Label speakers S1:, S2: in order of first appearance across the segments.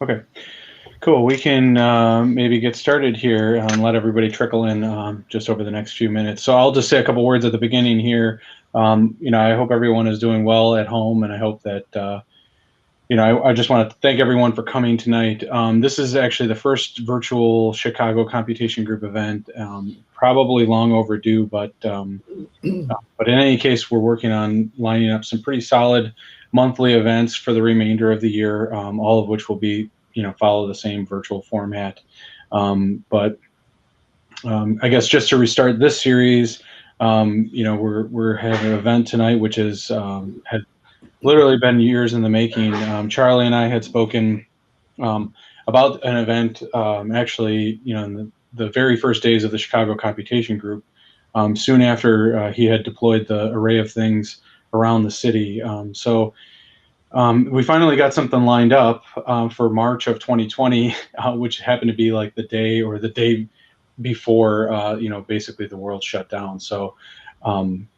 S1: Okay, cool. We can maybe get started here and let everybody trickle in just over the next few minutes. So I'll just say a couple words at the beginning here. I hope everyone is doing well at home, and I hope that, I just want to thank everyone for coming tonight. This is actually the first virtual Chicago Computation Group event, probably long overdue, but in any case, we're working on lining up some pretty solid monthly events for the remainder of the year, all of which will be, follow the same virtual format. But I guess just to restart this series, we're having an event tonight, which had literally been years in the making. Charlie and I had spoken about an event, actually, in the very first days of the Chicago Computation Group, soon after he had deployed the array of things around the city. So we finally got something lined up for March of 2020, which happened to be like the day before, basically the world shut down. So,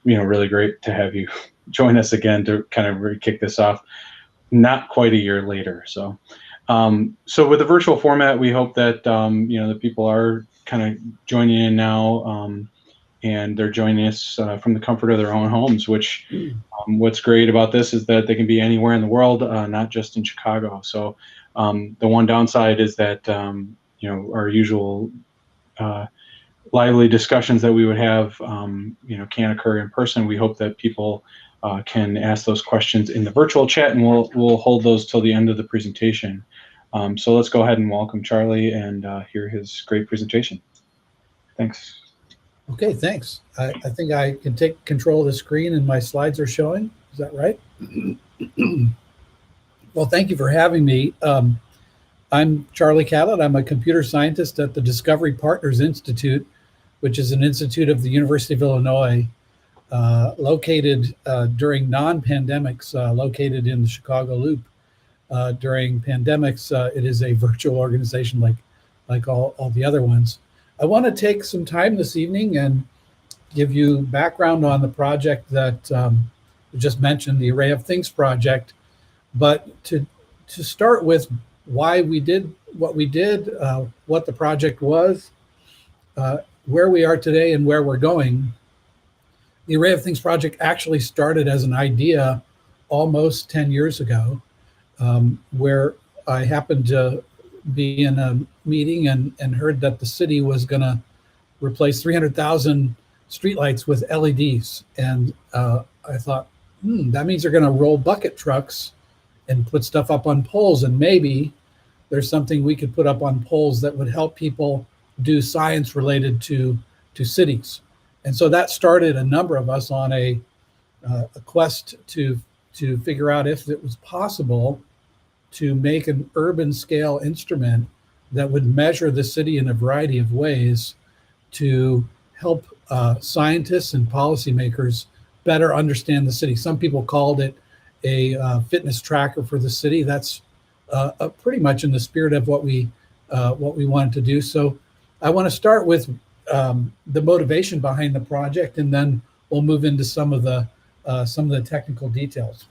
S1: really great to have you join us again to kind of kick this off, not quite a year later. So, so with the virtual format, we hope that, the people are kind of joining in now, and they're joining us from the comfort of their own homes, which what's great about this is that they can be anywhere in the world, not just in Chicago. So the one downside is that, our usual lively discussions that we would have, can't occur in person. We hope that people can ask those questions in the virtual chat, and we'll hold those till the end of the presentation. So let's go ahead and welcome Charlie and hear his great presentation. Thanks.
S2: Okay, thanks. I think I can take control of the screen and my slides are showing. Is that right? Well, thank you for having me. I'm Charlie Catlett. I'm a computer scientist at the Discovery Partners Institute, which is an institute of the University of Illinois, located during non-pandemics, located in the Chicago Loop. During pandemics, it is a virtual organization like all the other ones. I want to take some time this evening and give you background on the project that we just mentioned, the Array of Things project, but to start with why we did what we did, what the project was, where we are today and where we're going. The Array of Things project actually started as an idea almost 10 years ago, where I happened to be in a meeting and heard that the city was going to replace 300,000 streetlights with LEDs. And I thought, that means they're going to roll bucket trucks and put stuff up on poles. And maybe there's something we could put up on poles that would help people do science related to cities. And so that started a number of us on a quest to figure out if it was possible to make an urban scale instrument that would measure the city in a variety of ways to help scientists and policymakers better understand the city. Some people called it a fitness tracker for the city. That's pretty much in the spirit of what we wanted to do. So I want to start with the motivation behind the project, and then we'll move into some of the technical details.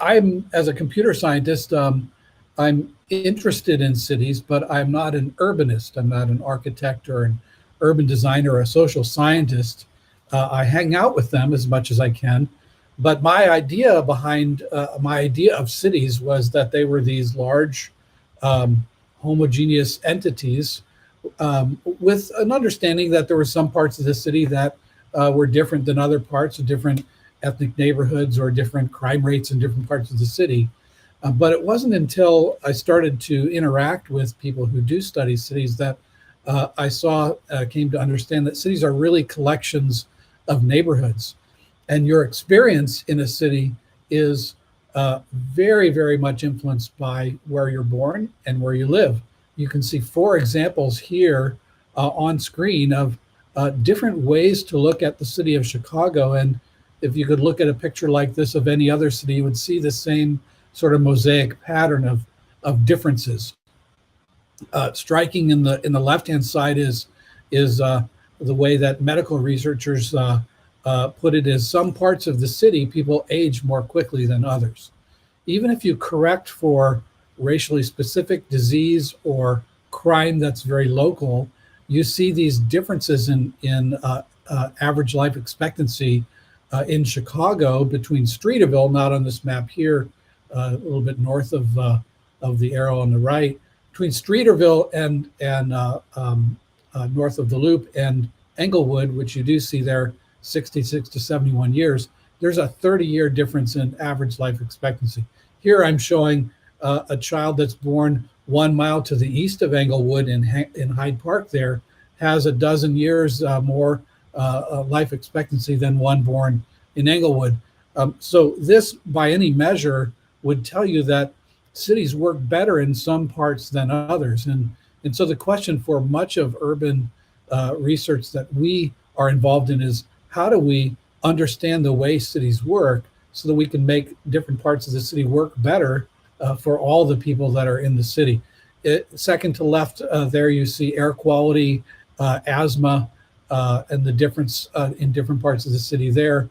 S2: I'm, as a computer scientist, I'm interested in cities, but I'm not an urbanist. I'm not an architect or an urban designer or a social scientist. I hang out with them as much as I can. But my idea behind my idea of cities was that they were these large, homogeneous entities with an understanding that there were some parts of the city that were different than other parts, of different ethnic neighborhoods or different crime rates in different parts of the city. But it wasn't until I started to interact with people who do study cities that I came to understand that cities are really collections of neighborhoods. And your experience in a city is very, very much influenced by where you're born and where you live. You can see 4 examples here on screen of different ways to look at the city of Chicago. And if you could look at a picture like this of any other city, you would see the same sort of mosaic pattern of differences. Striking in the left-hand side is the way that medical researchers put it is some parts of the city, people age more quickly than others. even if you correct for racially specific disease or crime that's very local, you see these differences in average life expectancy in Chicago between Streeterville, not on this map here, a little bit north of the arrow on the right, between Streeterville and north of the Loop and Englewood, which you do see there, 66 to 71 years. There's a 30-year difference in average life expectancy. Here I'm showing a child that's born 1 mile to the east of Englewood in Hyde Park there has a dozen years more life expectancy than one born in Englewood. So this, by any measure, would tell you that cities work better in some parts than others. And so the question for much of urban research that we are involved in is, how do we understand the way cities work so that we can make different parts of the city work better for all the people that are in the city? Second to left there, you see air quality, asthma, and the difference in different parts of the city there.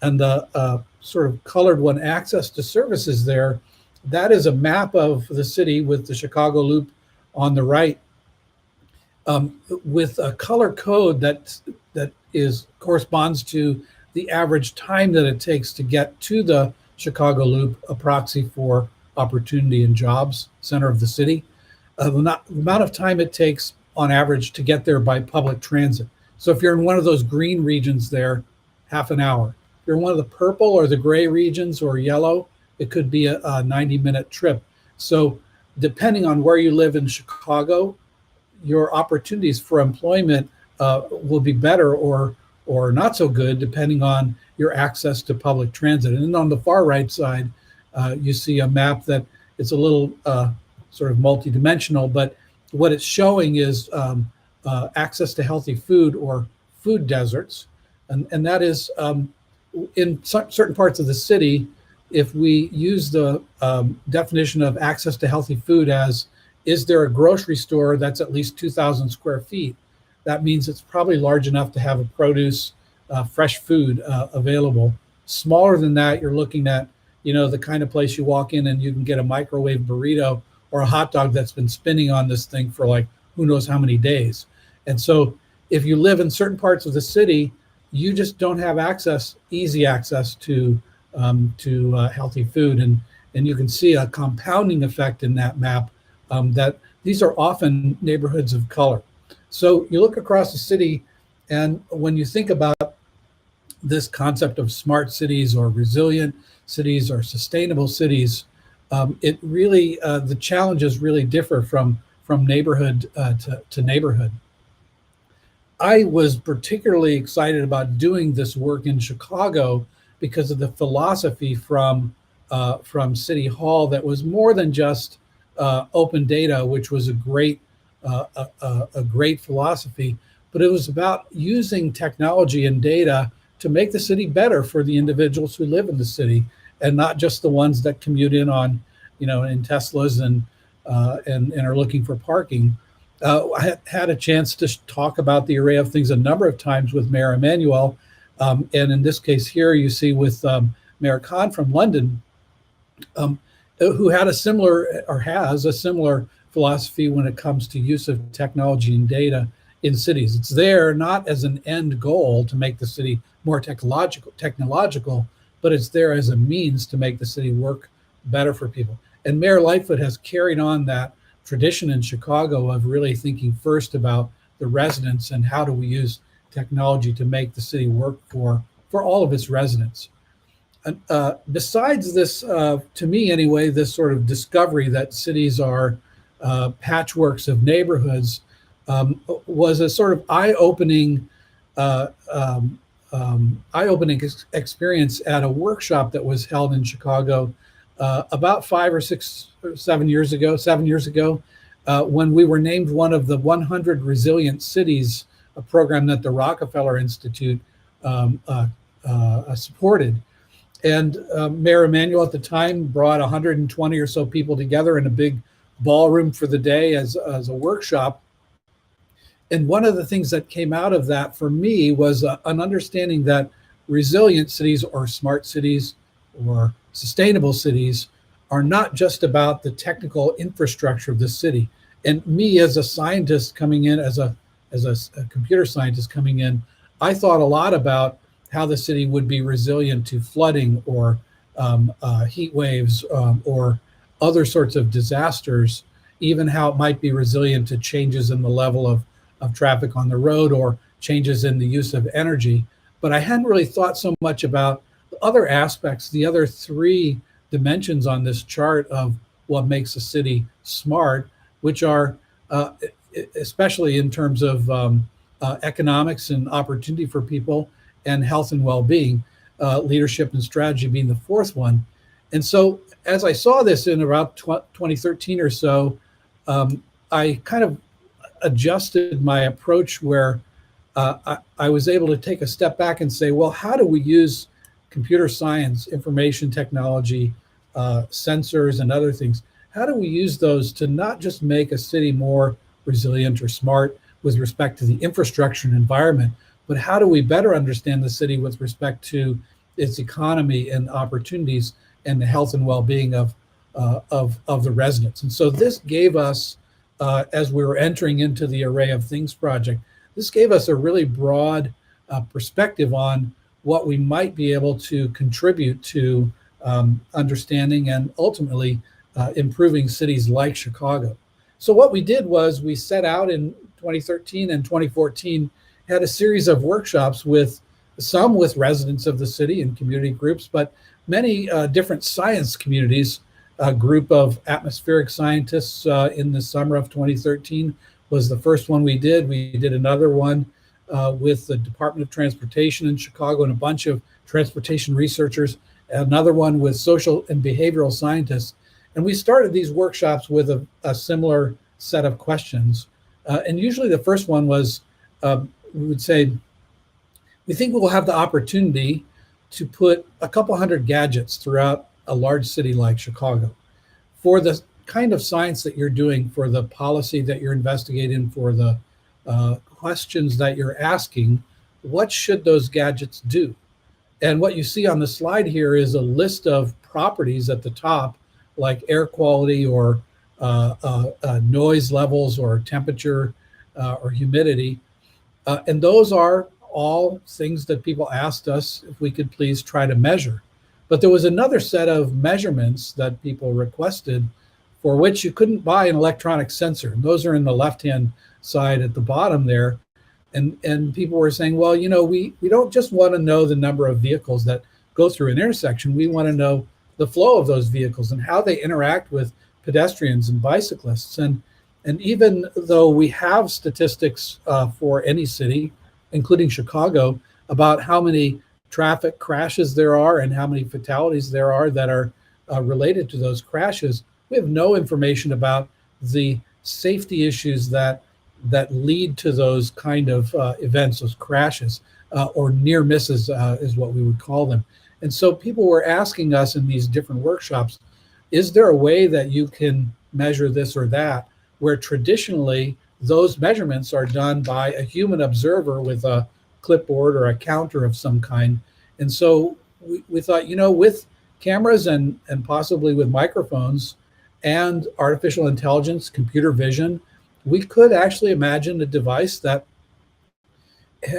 S2: And the sort of colored one, access to services there, that is a map of the city with the Chicago Loop on the right, with a color code that corresponds to the average time that it takes to get to the Chicago Loop, a proxy for opportunity and jobs center of the city. The amount of time it takes on average to get there by public transit. So if you're in one of those green regions there, half an hour. If you're in one of the purple or the gray regions or yellow, it could be a 90-minute trip. So depending on where you live in Chicago, your opportunities for employment will be better or not so good, depending on your access to public transit. And then on the far right side, you see a map that it's a little sort of multidimensional, but what it's showing is access to healthy food or food deserts. And that is in certain parts of the city, if we use the definition of access to healthy food as, is there a grocery store that's at least 2,000 square feet? That means it's probably large enough to have a produce, fresh food available. Smaller than that, you're looking at, the kind of place you walk in and you can get a microwave burrito or a hot dog that's been spinning on this thing for like who knows how many days. And so if you live in certain parts of the city, you just don't have easy access to healthy food. And you can see a compounding effect in that map that these are often neighborhoods of color. So you look across the city, and when you think about this concept of smart cities or resilient cities or sustainable cities, it really, the challenges really differ from neighborhood to neighborhood. I was particularly excited about doing this work in Chicago because of the philosophy from City Hall that was more than just open data, which was a great philosophy, but it was about using technology and data to make the city better for the individuals who live in the city, and not just the ones that commute in on, in Teslas and are looking for parking. I had a chance to talk about the array of things a number of times with Mayor Emanuel, and in this case here you see with Mayor Khan from London, who had a similar or has a similar philosophy when it comes to use of technology and data in cities. It's there not as an end goal to make the city more technological, but it's there as a means to make the city work better for people. And Mayor Lightfoot has carried on that tradition in Chicago of really thinking first about the residents and how do we use technology to make the city work for all of its residents. Besides this, to me anyway, this sort of discovery that cities are patchworks of neighborhoods was a sort of eye-opening experience at a workshop that was held in Chicago about 5 or 6 or 7 years ago, when we were named one of the 100 Resilient Cities, a program that the Rockefeller Institute supported. And Mayor Emanuel at the time brought 120 or so people together in a big ballroom for the day as a workshop. And one of the things that came out of that for me was an understanding that resilient cities or smart cities or sustainable cities are not just about the technical infrastructure of the city. And me as a scientist coming in, as a computer scientist coming in, I thought a lot about how the city would be resilient to flooding or heat waves or other sorts of disasters, even how it might be resilient to changes in the level of traffic on the road or changes in the use of energy. But I hadn't really thought so much about the other aspects, the other three dimensions on this chart of what makes a city smart, which are especially in terms of economics and opportunity for people and health and well-being, leadership and strategy being the fourth one. And so as I saw this in about 2013 or so, I kind of adjusted my approach where I was able to take a step back and say, well, how do we use computer science, information technology, sensors and other things? How do we use those to not just make a city more resilient or smart with respect to the infrastructure and environment, but how do we better understand the city with respect to its economy and opportunities and the health and well-being of the residents? And so this gave us, as we were entering into the Array of Things project, this gave us a really broad perspective on what we might be able to contribute to understanding and ultimately improving cities like Chicago. So what we did was we set out in 2013 and 2014, had a series of workshops with some with residents of the city and community groups, but many different science communities. A group of atmospheric scientists in the summer of 2013 was the first one we did. We did another one with the Department of Transportation in Chicago and a bunch of transportation researchers, another one with social and behavioral scientists. And we started these workshops with a similar set of questions. And usually the first one was, we would say, we think we'll have the opportunity to put a couple hundred gadgets throughout a large city like Chicago for the kind of science that you're doing, for the policy that you're investigating, for the questions that you're asking. What should those gadgets do? And what you see on the slide here is a list of properties at the top, like air quality or noise levels or temperature or humidity. And those are all things that people asked us if we could please try to measure. But there was another set of measurements that people requested for which you couldn't buy an electronic sensor. And those are in the left-hand side at the bottom there. And people were saying, well, you know, we don't just want to know the number of vehicles that go through an intersection. We want to know the flow of those vehicles and how they interact with pedestrians and bicyclists. And even though we have statistics for any city, including Chicago, about how many traffic crashes there are and how many fatalities there are that are related to those crashes, we have no information about the safety issues that lead to those kind of events, those crashes, or near misses is what we would call them. And so people were asking us in these different workshops, is there a way that you can measure this or that, where traditionally those measurements are done by a human observer with a clipboard or a counter of some kind? And so we thought, you know, with cameras and possibly with microphones and artificial intelligence, computer vision, we could actually imagine a device that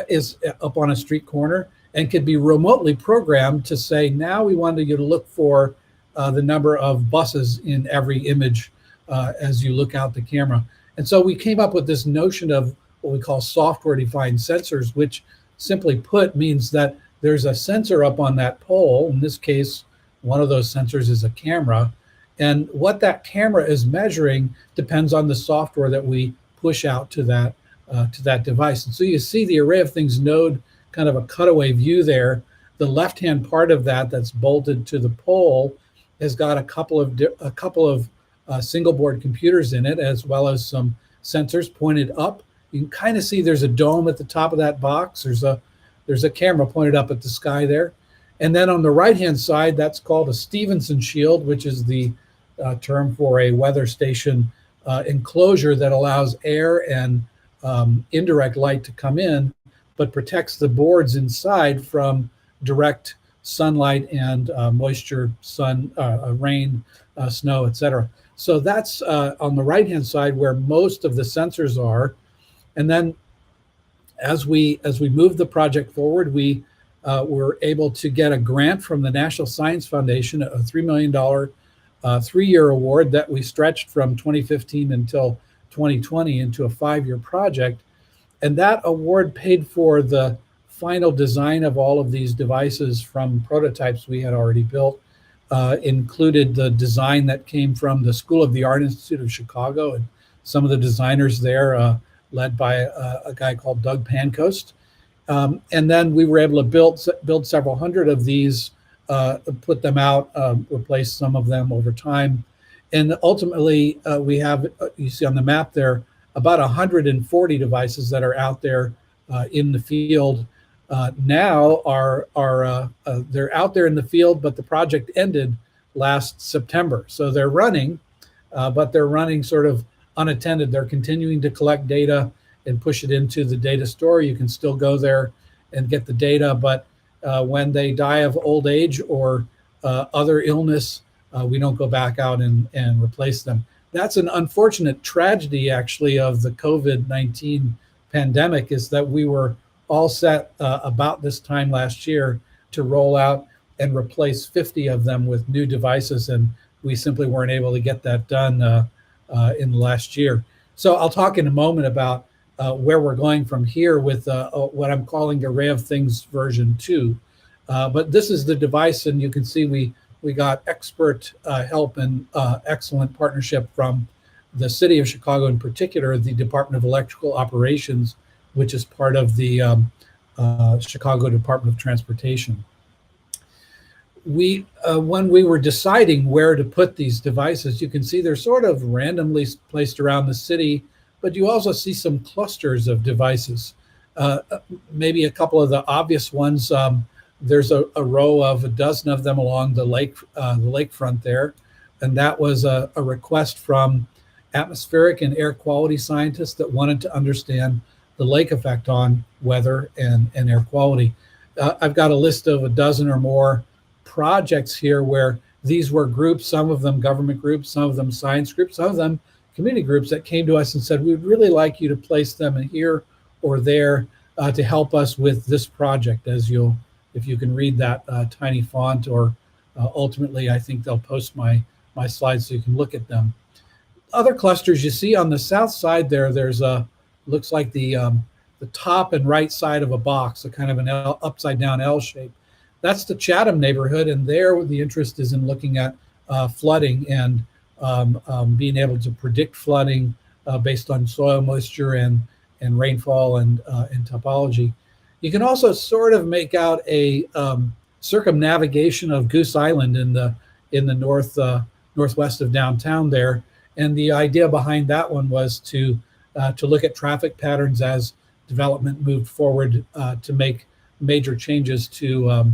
S2: is up on a street corner and could be remotely programmed to say, now we want you to look for the number of buses in every image as you look out the camera. And so we came up with this notion of what we call software-defined sensors, which simply put means that there's a sensor up on that pole. In this case, one of those sensors is a camera. And what that camera is measuring depends on the software that we push out to that device. And so you see the Array of Things node, kind of a cutaway view there. The left-hand part of that that's bolted to the pole has got a couple of single board computers in it, as well as some sensors pointed up. You can kind of see there's a dome at the top of that box. There's a camera pointed up at the sky there. And then on the right-hand side, that's called a Stevenson shield, which is the term for a weather station enclosure that allows air and indirect light to come in, but protects the boards inside from direct sunlight and moisture, rain, snow, etc. So that's on the right-hand side where most of the sensors are. And then as we moved the project forward, we were able to get a grant from the National Science Foundation, a $3 million 3-year award that we stretched from 2015 until 2020 into a 5-year project. And that award paid for the final design of all of these devices from prototypes we had already built, included the design that came from the School of the Art Institute of Chicago, and some of the designers there, led by a guy called Doug Pancoast. And then we were able to build several hundred of these, put them out, replace some of them over time. And ultimately, we have, you see on the map there, about 140 devices that are out there in the field. Now they're out there in the field, but the project ended last September. So they're running, but they're running sort of unattended. They're continuing to collect data and push it into the data store. You can still go there and get the data, but when they die of old age or other illness, we don't go back out and replace them. That's an unfortunate tragedy, actually, of the COVID-19 pandemic, is that we were all set about this time last year to roll out and replace 50 of them with new devices, and we simply weren't able to get that done in the last year. So I'll talk in a moment about where we're going from here with what I'm calling Array of Things version 2. But this is the device, and you can see we got expert help and excellent partnership from the city of Chicago, in particular, the Department of Electrical Operations, which is part of the Chicago Department of Transportation. When we were deciding where to put these devices, you can see they're sort of randomly placed around the city, but you also see some clusters of devices. Maybe a couple of the obvious ones. There's a row of a dozen of them along the lakefront there, and that was a request from atmospheric and air quality scientists that wanted to understand the lake effect on weather and air quality. I've got a list of a dozen or more projects here where these were groups, some of them government groups, some of them science groups, some of them community groups that came to us and said, we'd really like you to place them in here or there to help us with this project, if you can read that tiny font, or ultimately, I think they'll post my slides so you can look at them. Other clusters you see on the south side there's looks like the top and right side of a box, a kind of an upside down L shape. That's the Chatham neighborhood, and there the interest is in looking at flooding and being able to predict flooding based on soil moisture and rainfall and topology. You can also sort of make out a circumnavigation of Goose Island in the northwest of downtown there. And the idea behind that one was to look at traffic patterns as development moved forward to make major changes to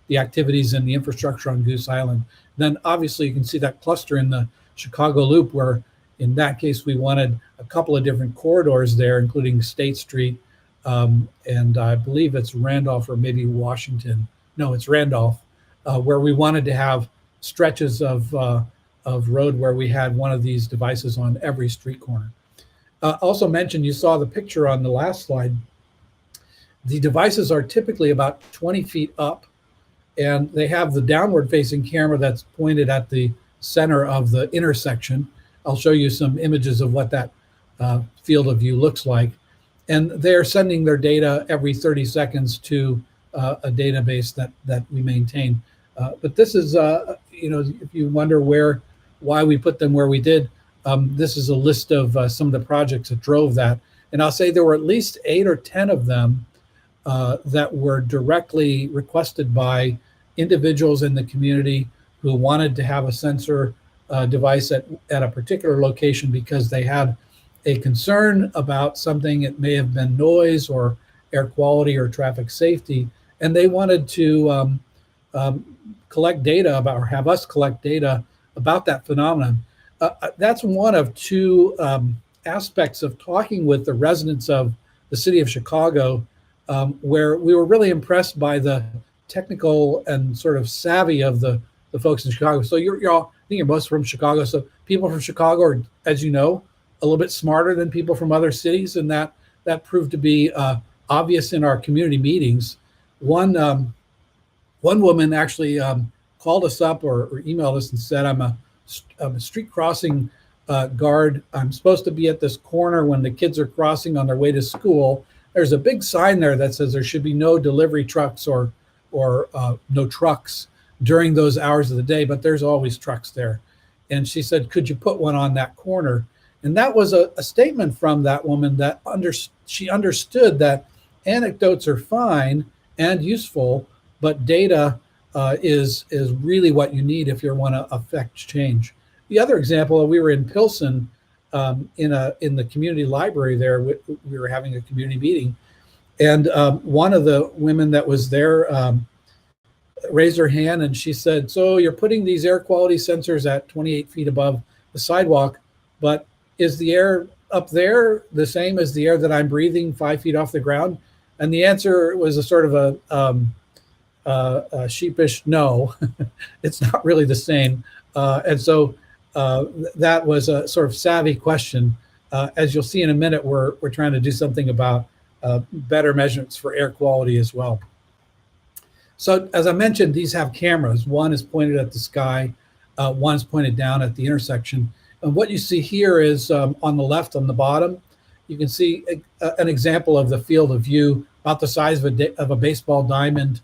S2: the activities and the infrastructure on Goose Island. Then obviously you can see that cluster in the Chicago Loop, where in that case we wanted a couple of different corridors there, including State Street, and I believe it's Randolph or maybe Washington. No, it's Randolph, where we wanted to have stretches of road where we had one of these devices on every street corner. Also mentioned, you saw the picture on the last slide. The devices are typically about 20 feet up, and they have the downward facing camera that's pointed at the center of the intersection. I'll show you some images of what that field of view looks like. And they're sending their data every 30 seconds to a database that we maintain. But this is, if you wonder why we put them where we did, this is a list of some of the projects that drove that. And I'll say there were at least 8 or 10 of them that were directly requested by individuals in the community who wanted to have a sensor device at a particular location because they had a concern about something. It may have been noise or air quality or traffic safety, and they wanted to collect data about, or have us collect data about that phenomenon. That's one of 2 aspects of talking with the residents of the city of Chicago, where we were really impressed by the technical and sort of savvy of the folks in Chicago. So you're all, I think you're most from Chicago. So people from Chicago are, as you know, a little bit smarter than people from other cities, and that proved to be obvious in our community meetings. One woman actually called us up or emailed us and said, I'm a street crossing guard. I'm supposed to be at this corner when the kids are crossing on their way to school. There's a big sign there that says there should be no delivery trucks or no trucks during those hours of the day, but there's always trucks there. And she said, could you put one on that corner? And that was a statement from that woman that she understood that anecdotes are fine and useful, but data is really what you need if you want to affect change. The other example, we were in Pilsen in the community library there. We were having a community meeting, and one of the women that was there raised her hand, and she said, so you're putting these air quality sensors at 28 feet above the sidewalk, but is the air up there the same as the air that I'm breathing 5 feet off the ground? And the answer was a sort of a sheepish no. It's not really the same. And so that was a sort of savvy question. As you'll see in a minute, we're trying to do something about better measurements for air quality as well. So as I mentioned, these have cameras. One is pointed at the sky, one is pointed down at the intersection. And what you see here is on the left, on the bottom, you can see an example of the field of view about the size of a baseball diamond.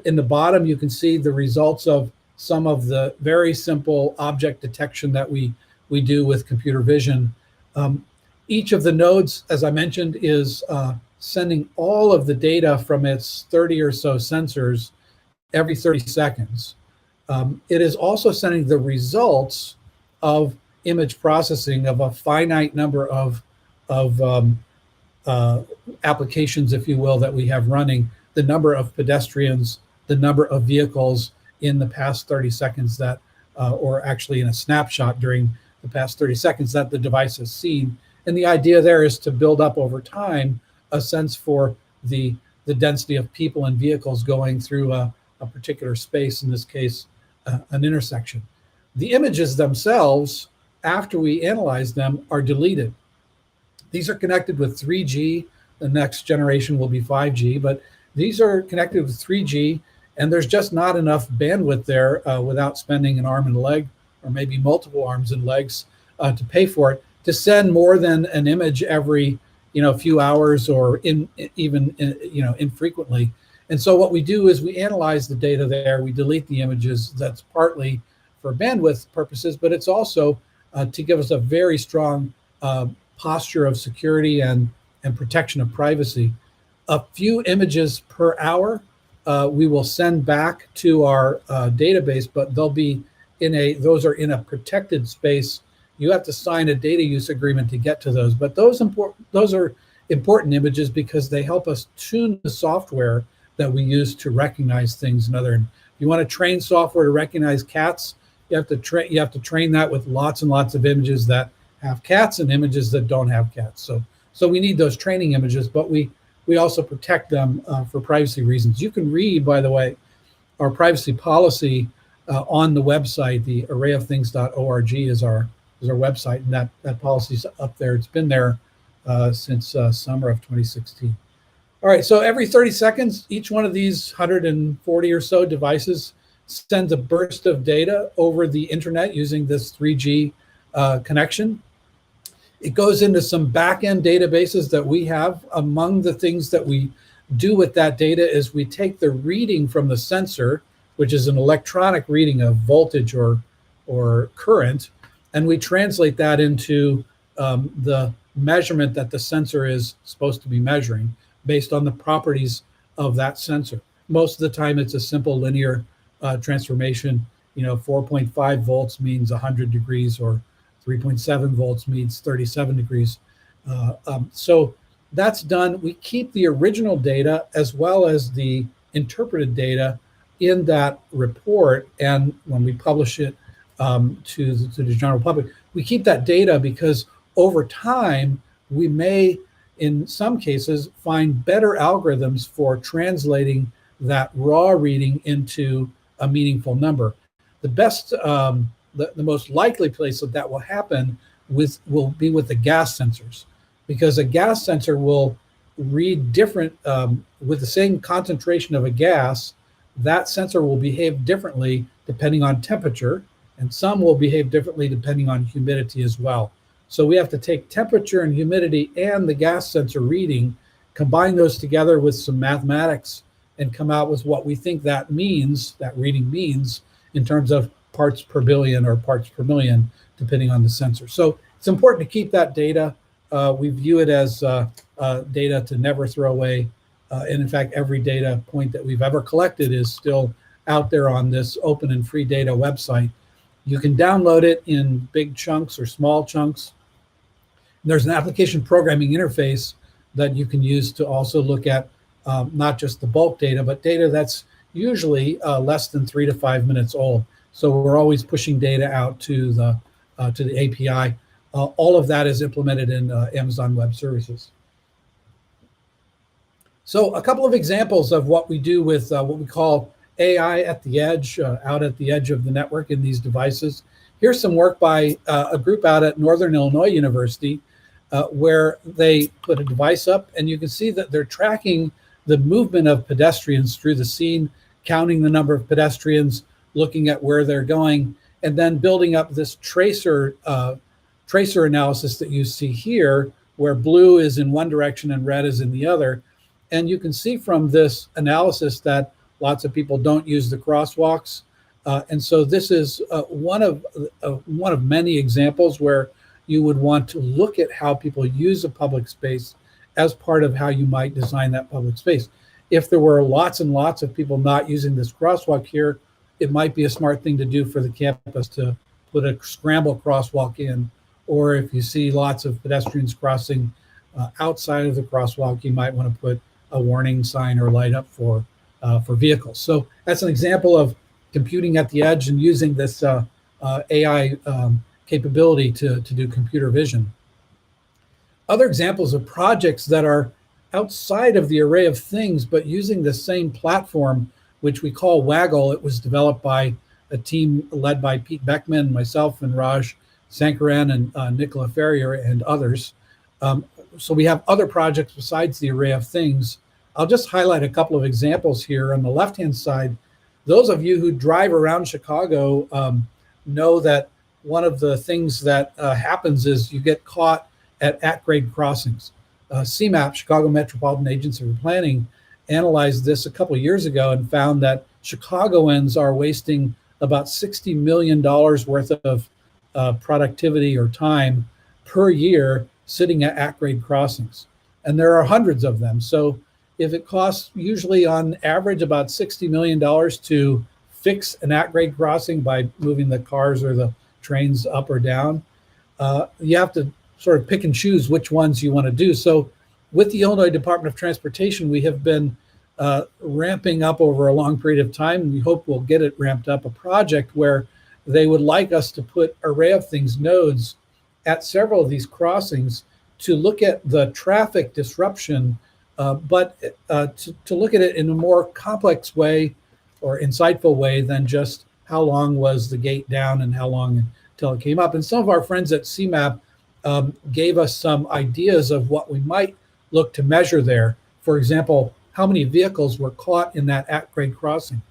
S2: In the bottom, you can see the results of some of the very simple object detection that we do with computer vision. Each of the nodes, as I mentioned, is sending all of the data from its 30 or so sensors every 30 seconds. It is also sending the results of image processing of a finite number of applications, if you will, that we have running, the number of pedestrians, the number of vehicles in the past 30 seconds that, or actually in a snapshot during the past 30 seconds that the device has seen. And the idea there is to build up over time a sense for the density of people and vehicles going through a particular space, in this case, an intersection. The images themselves, after we analyze them, are deleted. These are connected with 3G. The next generation will be 5G, but these are connected with 3G, and there's just not enough bandwidth there without spending an arm and a leg, or maybe multiple arms and legs to pay for it, to send more than an image every few hours or even infrequently. And so what we do is we analyze the data there, we delete the images. That's partly for bandwidth purposes, but it's also to give us a very strong posture of security and protection of privacy. A few images per hour we will send back to our database, but they'll be those are in a protected space. You have to sign a data use agreement to get to those, but those are important images because they help us tune the software that we use to recognize things. If you want to train software to recognize cats, you have to train that with lots and lots of images that have cats and images that don't have cats. So we need those training images, but we also protect them for privacy reasons. You can read, by the way, our privacy policy on the website. The arrayofthings.org is our website, and that policy's up there. It's been there since summer of 2016. All right, so every 30 seconds, each one of these 140 or so devices sends a burst of data over the internet using this 3G connection. It goes into some back-end databases that we have. Among the things that we do with that data is we take the reading from the sensor, which is an electronic reading of voltage or current, and we translate that into the measurement that the sensor is supposed to be measuring based on the properties of that sensor. Most of the time, it's a simple linear transformation. 4.5 volts means 100 degrees, or 3.7 volts means 37 degrees. So that's done. We keep the original data as well as the interpreted data in that report, and when we publish it to the general public, we keep that data because over time we may, in some cases, find better algorithms for translating that raw reading into a meaningful number. The best, the most likely place that will happen will be with the gas sensors, because a gas sensor will read different, with the same concentration of a gas, that sensor will behave differently depending on temperature, and some will behave differently depending on humidity as well. So we have to take temperature and humidity and the gas sensor reading, combine those together with some mathematics, and come out with what we think that means, that reading means, in terms of parts per billion or parts per million, depending on the sensor. So it's important to keep that data. We view it as data to never throw away. And in fact, every data point that we've ever collected is still out there on this open and free data website. You can download it in big chunks or small chunks. There's an application programming interface that you can use to also look at not just the bulk data, but data that's usually less than 3 to 5 minutes old. So we're always pushing data out to the API. All of that is implemented in Amazon Web Services. So a couple of examples of what we do with what we call AI at the edge, out at the edge of the network in these devices. Here's some work by a group out at Northern Illinois University, where they put a device up, and you can see that they're tracking the movement of pedestrians through the scene, counting the number of pedestrians, looking at where they're going, and then building up this tracer analysis that you see here, where blue is in one direction and red is in the other. And you can see from this analysis that lots of people don't use the crosswalks. And so this is one of many examples where you would want to look at how people use a public space as part of how you might design that public space. If there were lots and lots of people not using this crosswalk here, it might be a smart thing to do for the campus to put a scramble crosswalk in. Or if you see lots of pedestrians crossing outside of the crosswalk, you might want to put a warning sign or light up for vehicles. So that's an example of computing at the edge and using this AI capability to do computer vision. Other examples of projects that are outside of the array of things, but using the same platform, which we call Waggle. It was developed by a team led by Pete Beckman, myself, and Raj Sankaran, and Nicola Ferrier, and others. So we have other projects besides the array of things. I'll just highlight a couple of examples here. On the left-hand side, those of you who drive around Chicago know that one of the things that happens is you get caught at-grade crossings. CMAP, Chicago Metropolitan Agency for Planning, analyzed this a couple of years ago and found that Chicagoans are wasting about $60 million worth of productivity or time per year sitting at grade crossings. And there are hundreds of them. So if it costs usually on average about $60 million to fix an at-grade crossing by moving the cars or the trains up or down, you have to sort of pick and choose which ones you want to do. So with the Illinois Department of Transportation, we have been ramping up over a long period of time, and we hope we'll get it ramped up, a project where they would like us to put array of things nodes at several of these crossings to look at the traffic disruption, but to look at it in a more complex way or insightful way than just how long was the gate down and how long until it came up. And some of our friends at CMAP gave us some ideas of what we might look to measure there. For example, how many vehicles were caught in that at-grade crossing?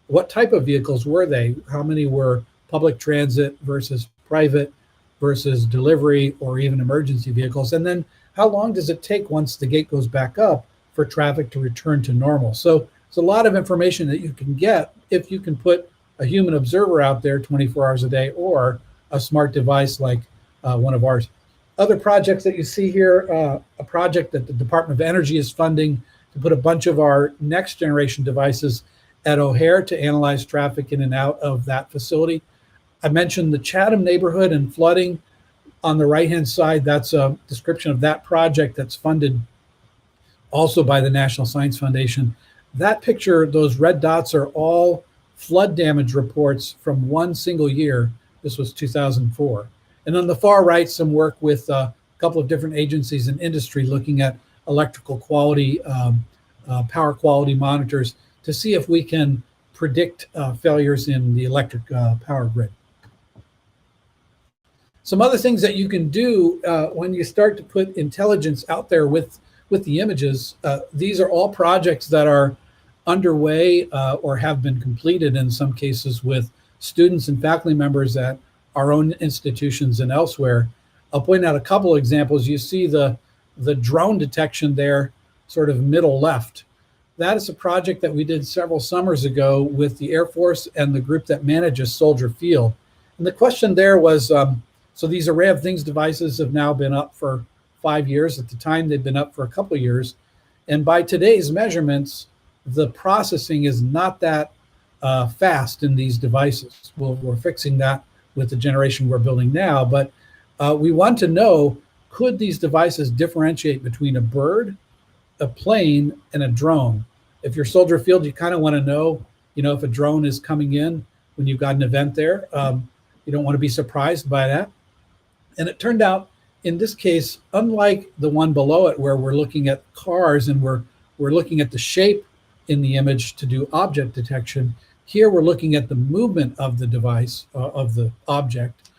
S2: What type of vehicles were they? How many were public transit versus private versus delivery or even emergency vehicles? And then how long does it take once the gate goes back up for traffic to return to normal? So it's a lot of information that you can get if you can put a human observer out there 24 hours a day or a smart device like one of ours. Other projects that you see here, a project that the Department of Energy is funding to put a bunch of our next generation devices at O'Hare to analyze traffic in and out of that facility. I mentioned the Chatham neighborhood and flooding. On the right-hand side, that's a description of that project that's funded also by the National Science Foundation. That picture, those red dots are all flood damage reports from one single year. This was 2004. And on the far right, some work with a couple of different agencies and industry looking at electrical quality, power quality monitors to see if we can predict failures in the electric power grid. Some other things that you can do when you start to put intelligence out there with the images, these are all projects that are underway or have been completed in some cases with students and faculty members at our own institutions and elsewhere. I'll point out a couple examples. You see the drone detection there, sort of middle left. That is a project that we did several summers ago with the Air Force and the group that manages Soldier Field. And the question there was, so these Array of Things devices have now been up for 5 years. At the time, they've been up for a couple of years. And by today's measurements, the processing is not that fast in these devices. We're fixing that with the generation we're building now. But we want to know, could these devices differentiate between a bird, a plane, and a drone? If you're Soldier Field, you kind of want to know, if a drone is coming in when you've got an event there. You don't want to be surprised by that. And it turned out, in this case, unlike the one below it, where we're looking at cars and we're looking at the shape in the image to do object detection, here we're looking at the movement of the device, of the object,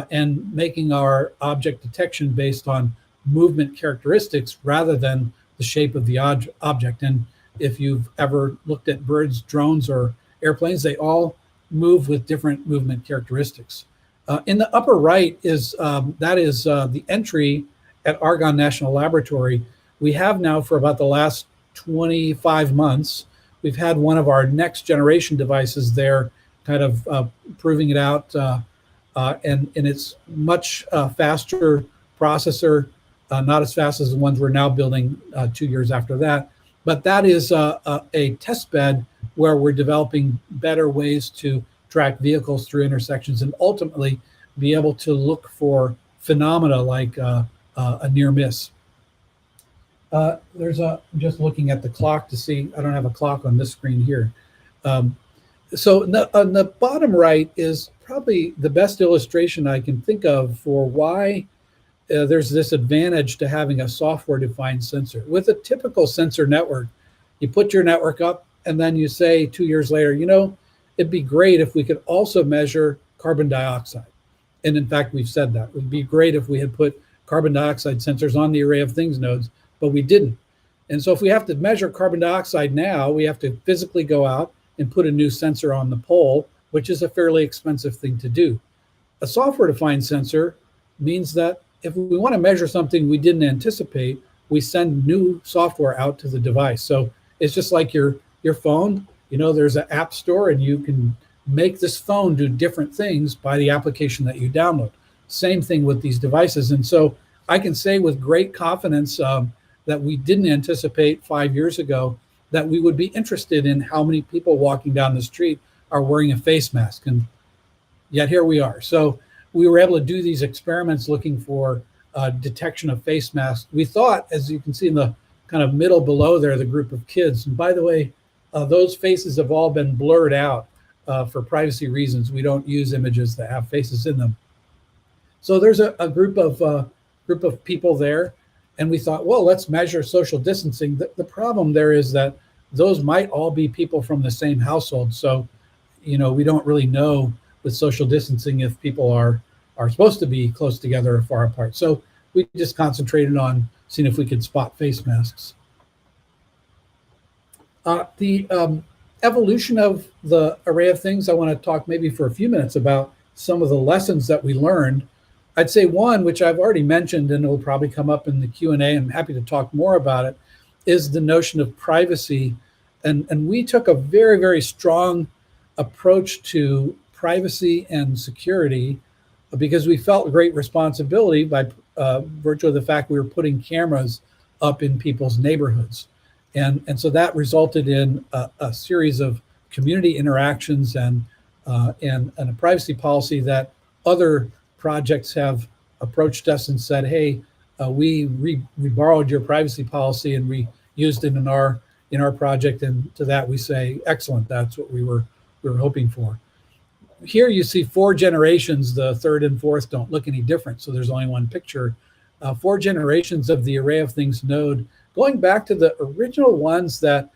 S2: and making our object detection based on movement characteristics rather than the shape of the object. And if you've ever looked at birds, drones, or airplanes, they all move with different movement characteristics. In the upper right is the entry at Argonne National Laboratory. We have now, for about the last 25 months, we've had one of our next generation devices there, kind of proving it out, and it's much faster processor, not as fast as the ones we're now building 2 years after that. But that is a test bed where we're developing better ways to track vehicles through intersections and ultimately be able to look for phenomena like a near miss. I'm just looking at the clock to see, I don't have a clock on this screen here. So on the bottom right is probably the best illustration I can think of for why there's this advantage to having a software-defined sensor. With a typical sensor network, you put your network up and then you say 2 years later, it'd be great if we could also measure carbon dioxide. And in fact, we've said that. It would be great if we had put carbon dioxide sensors on the Array of Things nodes, but we didn't. And so if we have to measure carbon dioxide now, we have to physically go out and put a new sensor on the pole, which is a fairly expensive thing to do. A software-defined sensor means that if we want to measure something we didn't anticipate, we send new software out to the device. So it's just like your phone. There's an app store and you can make this phone do different things by the application that you download. Same thing with these devices. And so I can say with great confidence that we didn't anticipate 5 years ago that we would be interested in how many people walking down the street are wearing a face mask. And yet here we are. So we were able to do these experiments looking for detection of face masks. We thought, as you can see in the kind of middle below there, the group of kids. And by the way, those faces have all been blurred out for privacy reasons. We don't use images that have faces in them. So there's a group of people there, and we thought, well, let's measure social distancing. The problem there is that those might all be people from the same household. So, we don't really know with social distancing if people are supposed to be close together or far apart. So we just concentrated on seeing if we could spot face masks. The evolution of the Array of Things, I want to talk maybe for a few minutes about some of the lessons that we learned. I'd say one, which I've already mentioned and it will probably come up in the Q&A, I'm happy to talk more about it, is the notion of privacy. And we took a very, very strong approach to privacy and security because we felt great responsibility by virtue of the fact we were putting cameras up in people's neighborhoods. And so that resulted in a series of community interactions and a privacy policy that other projects have approached us and said, hey, we borrowed your privacy policy and we used it in our project. And to that we say, excellent, that's what we were hoping for. Here you see 4 generations. The third and fourth don't look any different, so there's only one picture. 4 generations of the Array of Things node, going back to the original ones that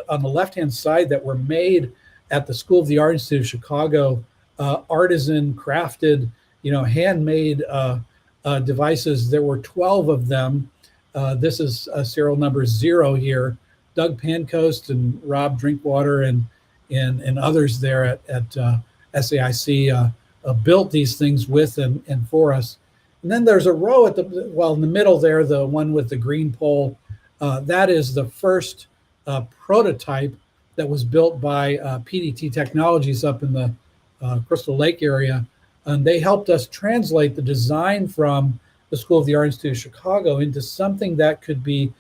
S2: on the left-hand side that were made at the School of the Art Institute of Chicago, artisan crafted, handmade devices. There were 12 of them. This is serial number 0 here. Doug Pancoast and Rob Drinkwater and others there at SAIC built these things with and for us. And then there's a row in the middle there, the one with the green pole. That is the first prototype that was built by PDT Technologies up in the Crystal Lake area. And they helped us translate the design from the School of the Art Institute of Chicago into something that could be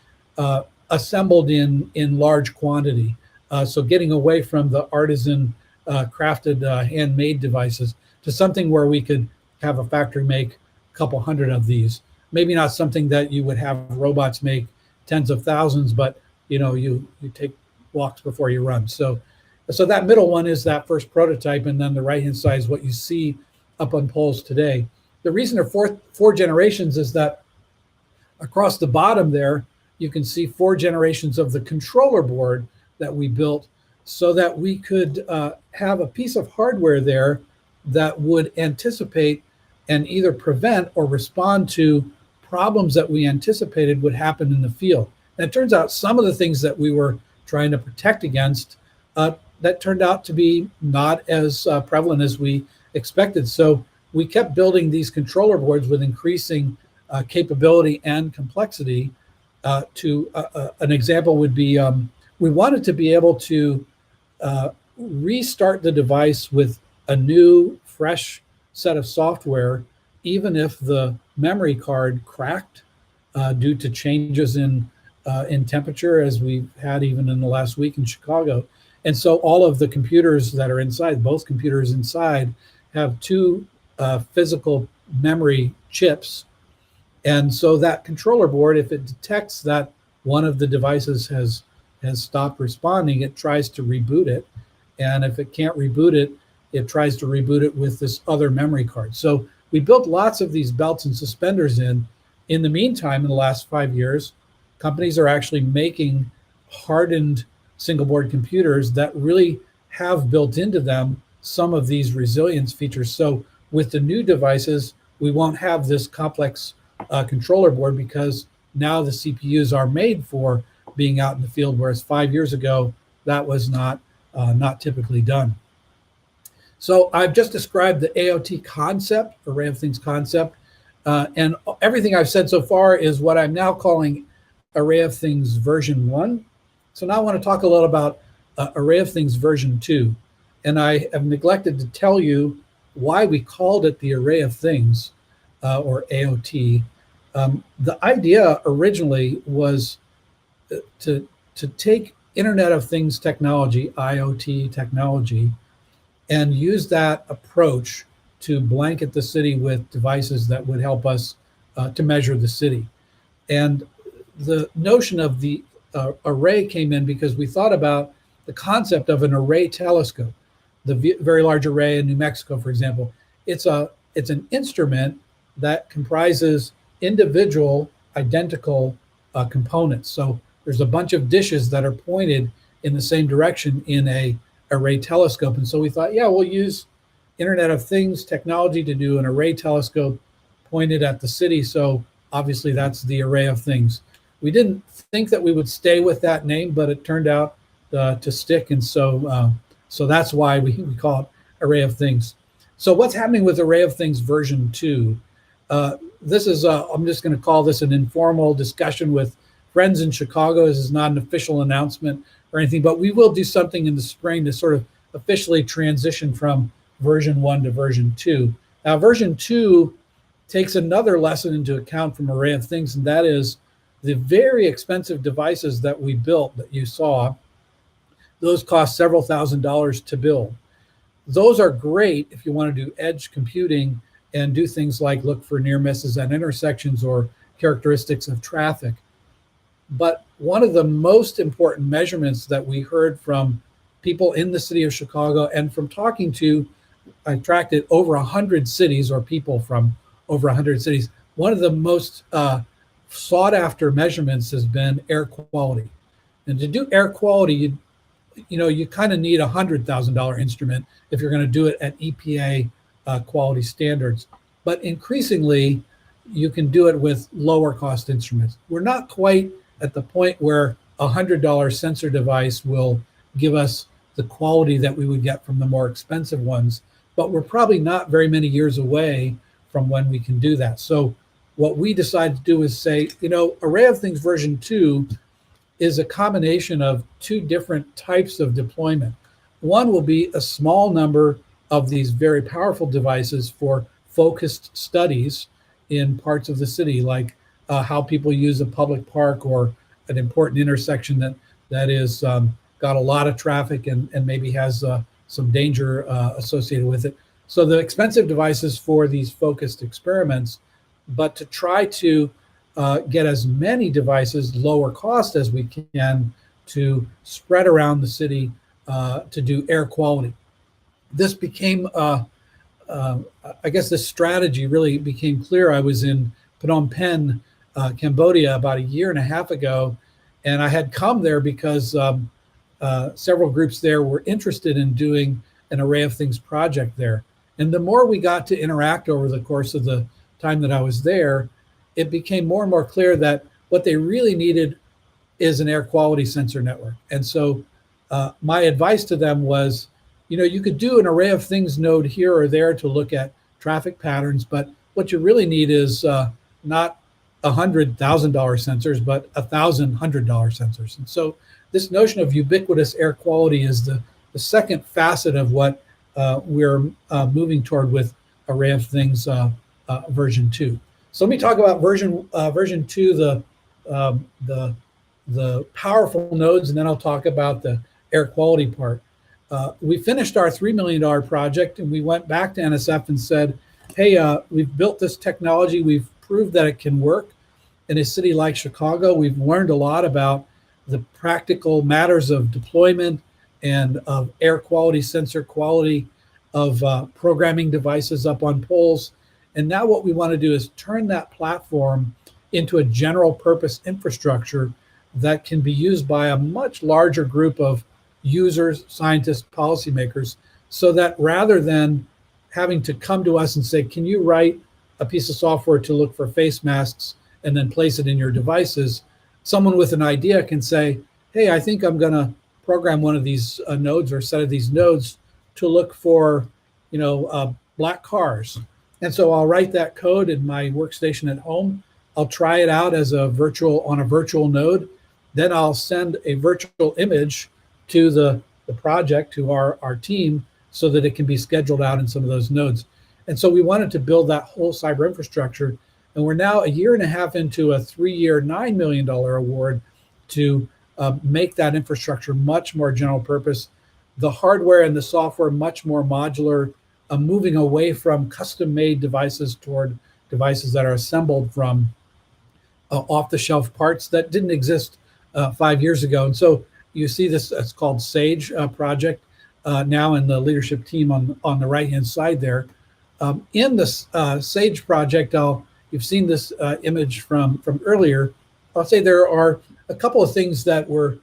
S2: assembled in large quantity. So getting away from the artisan crafted handmade devices to something where we could have a factory make a couple hundred of these. Maybe not something that you would have robots make tens of thousands, but you take walks before you run. So that middle one is that first prototype, and then the right-hand side is what you see up on poles today. The reason there are four generations is that across the bottom there, you can see 4 generations of the controller board that we built so that we could have a piece of hardware there that would anticipate and either prevent or respond to problems that we anticipated would happen in the field. And it turns out some of the things that we were trying to protect against that turned out to be not as prevalent as we expected. So we kept building these controller boards with increasing capability and complexity. An example would be we wanted to be able to restart the device with a new, fresh set of software, even if the memory card cracked due to changes in temperature, as we've had even in the last week in Chicago. And so all of the computers that are inside, both computers inside, have 2 physical memory chips. And so that controller board, if it detects that one of the devices has stopped responding, it tries to reboot it. And if it can't reboot it, it tries to reboot it with this other memory card. So we built lots of these belts and suspenders in. In the meantime, in the last 5 years, companies are actually making hardened single board computers that really have built into them some of these resilience features. So with the new devices, we won't have this complex controller board because now the CPUs are made for being out in the field, whereas 5 years ago, that was not typically done. So I've just described the AOT concept, array of things concept, and everything I've said so far is what I'm now calling array of things version 1. So now I want to talk a little about array of things version 2. And I have neglected to tell you why we called it the array of things, or AOT. The idea originally was to take Internet of Things technology, IoT technology, and use that approach to blanket the city with devices that would help us to measure the city. And the notion of the array came in because we thought about the concept of an array telescope, the Very Large Array in New Mexico, for example. It's an instrument that comprises individual identical components. So there's a bunch of dishes that are pointed in the same direction in a array telescope. And so we thought, yeah, we'll use Internet of Things technology to do an array telescope pointed at the city. So obviously that's the array of things. We didn't think that we would stay with that name, but it turned out to stick. And so that's why we call it array of things. So what's happening with array of things version 2? This is, I'm just going to call this an informal discussion with friends in Chicago. This is not an official announcement or anything, but we will do something in the spring to sort of officially transition from version 1 to version 2. Now, version 2 takes another lesson into account from array of things, and that is the very expensive devices that we built that you saw. Those cost several $1,000s to build. Those are great if you want to do edge computing and do things like look for near misses at intersections or characteristics of traffic. But one of the most important measurements that we heard from people in the city of Chicago and from talking to, I tracked it, over 100 cities or people from over 100 cities. One of the most sought after measurements has been air quality. And to do air quality, you kind of need $100,000 instrument if you're going to do it at EPA quality standards. But increasingly, you can do it with lower cost instruments. We're not quite at the point where a $100 sensor device will give us the quality that we would get from the more expensive ones, but we're probably not very many years away from when we can do that. So what we decided to do is say, Array of Things version 2 is a combination of two different types of deployment. One will be a small number of these very powerful devices for focused studies in parts of the city, like how people use a public park or an important intersection that is got a lot of traffic and maybe has some danger associated with it. So the expensive devices for these focused experiments, but to try to get as many devices lower cost as we can to spread around the city to do air quality. This became, I guess this strategy really became clear. I was in Phnom Penh, Cambodia about a year and a half ago, and I had come there because several groups there were interested in doing an Array of Things project there. And the more we got to interact over the course of the time that I was there, it became more and more clear that what they really needed is an air quality sensor network. And so my advice to them was, you could do an Array of Things node here or there to look at traffic patterns, but what you really need is not $100,000 sensors, but $1,000 $100 sensors. And so this notion of ubiquitous air quality is the second facet of what we're moving toward with Array of Things version 2. So let me talk about version 2, the powerful nodes, and then I'll talk about the air quality part. We finished our $3 million project, and we went back to NSF and said, hey, we've built this technology. We've proved that it can work in a city like Chicago. We've learned a lot about the practical matters of deployment and of air quality, sensor quality, of programming devices up on poles. And now what we want to do is turn that platform into a general purpose infrastructure that can be used by a much larger group of users, scientists, policymakers, so that rather than having to come to us and say, can you write a piece of software to look for face masks and then place it in your devices, someone with an idea can say, hey, I think I'm going to program one of these nodes or a set of these nodes to look for, black cars. And so I'll write that code in my workstation at home. I'll try it out on a virtual node. Then I'll send a virtual image to the project, to our team, so that it can be scheduled out in some of those nodes. And so we wanted to build that whole cyber infrastructure. And we're now a year and a half into a 3-year, $9 million award to make that infrastructure much more general purpose, the hardware and the software much more modular, moving away from custom-made devices toward devices that are assembled from off-the-shelf parts that didn't exist 5 years ago. And so you see this, it's called SAGE project, now in the leadership team on the right-hand side there. In this SAGE project, you've seen this image from earlier. I'll say there are a couple of things that we're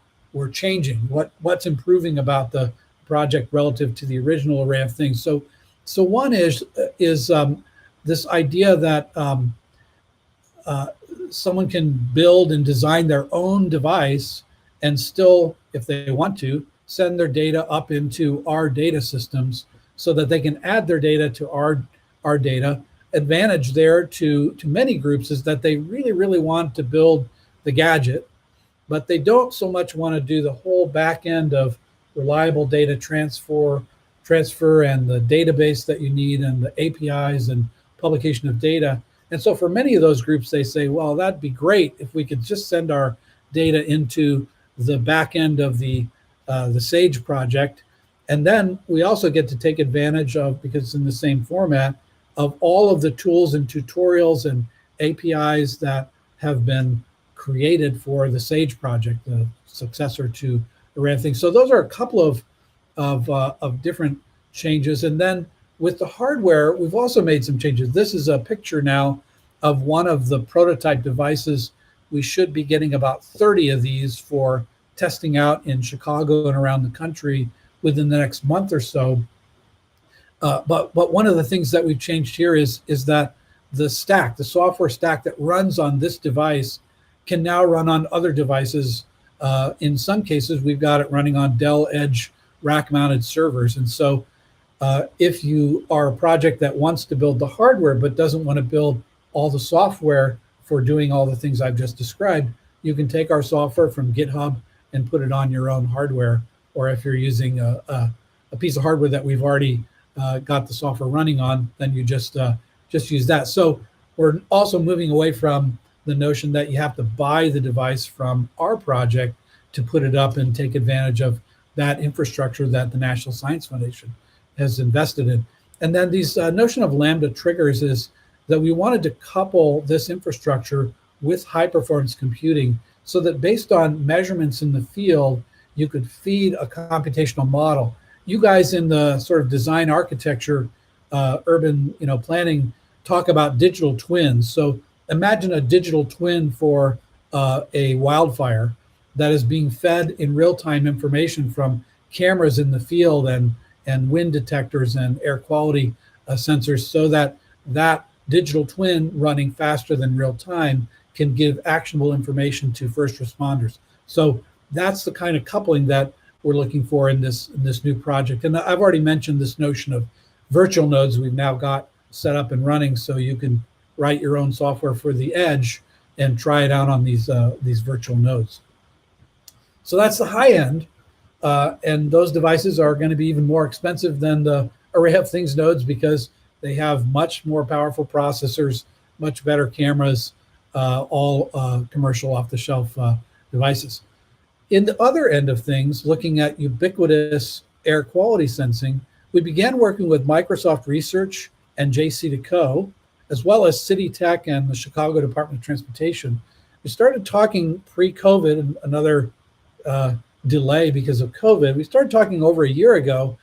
S2: changing. What's improving about the project relative to the original Array of Things. So one is this idea that someone can build and design their own device and still, if they want to, send their data up into our data systems so that they can add their data to our data. Advantage there to many groups is that they really, really want to build the gadget, but they don't so much want to do the whole back end of reliable data transfer and the database that you need and the APIs and publication of data. And so for many of those groups, they say, well, that'd be great if we could just send our data into the back end of the SAGE project. And then we also get to take advantage of, because it's in the same format, of all of the tools and tutorials and APIs that have been created for the SAGE project, the successor to Array of Things. So those are a couple of different changes. And then with the hardware, we've also made some changes. This is a picture now of one of the prototype devices. We should be getting about 30 of these for testing out in Chicago and around the country within the next month or so. But one of the things that we've changed here is that the software stack that runs on this device can now run on other devices. In some cases, we've got it running on Dell Edge rack-mounted servers. And so if you are a project that wants to build the hardware but doesn't want to build all the software for doing all the things I've just described, you can take our software from GitHub and put it on your own hardware. Or if you're using a piece of hardware that we've already got the software running on, then you just use that. So we're also moving away from the notion that you have to buy the device from our project to put it up and take advantage of that infrastructure that the National Science Foundation has invested in. And then these notion of Lambda triggers is that we wanted to couple this infrastructure with high performance computing so that based on measurements in the field, you could feed a computational model. You guys in the sort of design architecture, urban planning, talk about digital twins. So imagine a digital twin for a wildfire that is being fed in real-time information from cameras in the field and wind detectors and air quality sensors, so that digital twin running faster than real time can give actionable information to first responders. So that's the kind of coupling that we're looking for in this new project. And I've already mentioned this notion of virtual nodes we've now got set up and running, so you can write your own software for the edge and try it out on these virtual nodes. So that's the high end, and those devices are going to be even more expensive than the Array of Things nodes because they have much more powerful processors, much better cameras, all commercial off-the-shelf devices. In the other end of things, looking at ubiquitous air quality sensing, we began working with Microsoft Research and JC2Co, as well as City Tech and the Chicago Department of Transportation. We started talking pre-COVID, and another delay because of COVID. We started talking over a year ago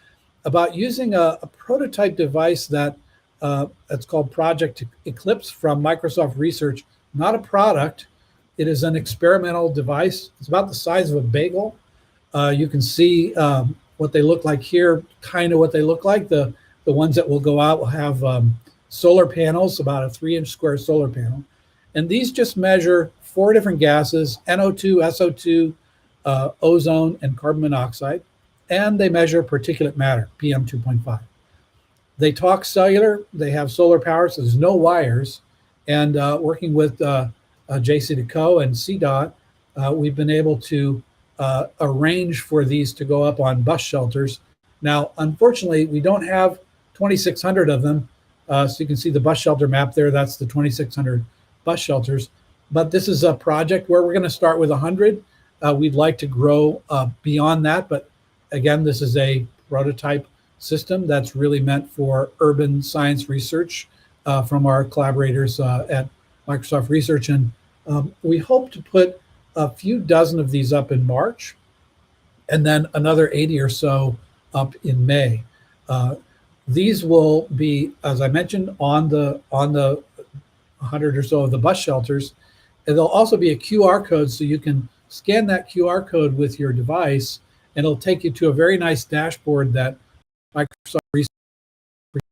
S2: about using a prototype device that's called Project Eclipse from Microsoft Research. Not a product. It is an experimental device. It's about the size of a bagel. You can see what they look like here, kind of what they look like. The ones that will go out will have solar panels, about a 3-inch square solar panel. And these just measure 4 different gases, NO2, SO2, ozone, and carbon monoxide. And they measure particulate matter, PM 2.5. They talk cellular. They have solar power, so there's no wires. And working with JC2Co and CDOT, we've been able to arrange for these to go up on bus shelters. Now, unfortunately, we don't have 2,600 of them. So you can see the bus shelter map there. That's the 2,600 bus shelters. But this is a project where we're going to start with 100. We'd like to grow beyond that. But again, this is a prototype system that's really meant for urban science research from our collaborators at Microsoft Research. And we hope to put a few dozen of these up in March, and then another 80 or so up in May. These will be, as I mentioned, on the 100 or so of the bus shelters. And there'll also be a QR code, so you can scan that QR code with your device, and it'll take you to a very nice dashboard that Microsoft Research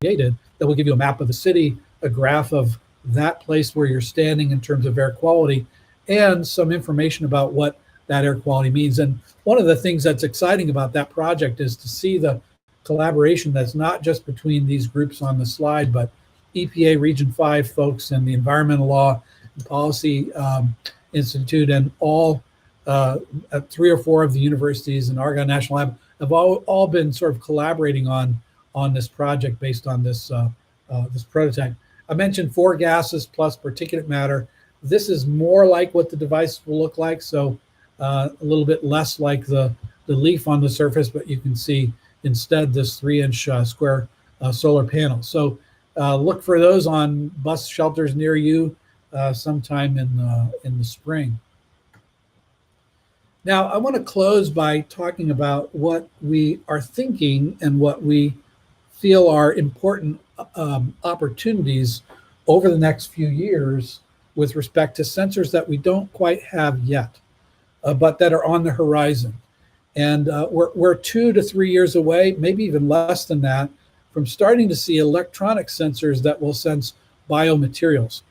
S2: created that will give you a map of the city, a graph of that place where you're standing in terms of air quality, and some information about what that air quality means. And one of the things that's exciting about that project is to see the collaboration that's not just between these groups on the slide, but EPA Region 5 folks and the Environmental Law and Policy Institute, and all 3 or 4 of the universities and Argonne National Lab have all been sort of collaborating on this project based on this this prototype. I mentioned 4 gases plus particulate matter. This is more like what the device will look like, so a little bit less like the leaf on the surface, but you can see instead this 3-inch square solar panel. So look for those on bus shelters near you sometime in the spring. Now, I want to close by talking about what we are thinking and what we feel are important opportunities over the next few years with respect to sensors that we don't quite have yet. but that are on the horizon. And we're 2 to 3 years away, maybe even less than that, from starting to see electronic sensors that will sense biomaterials.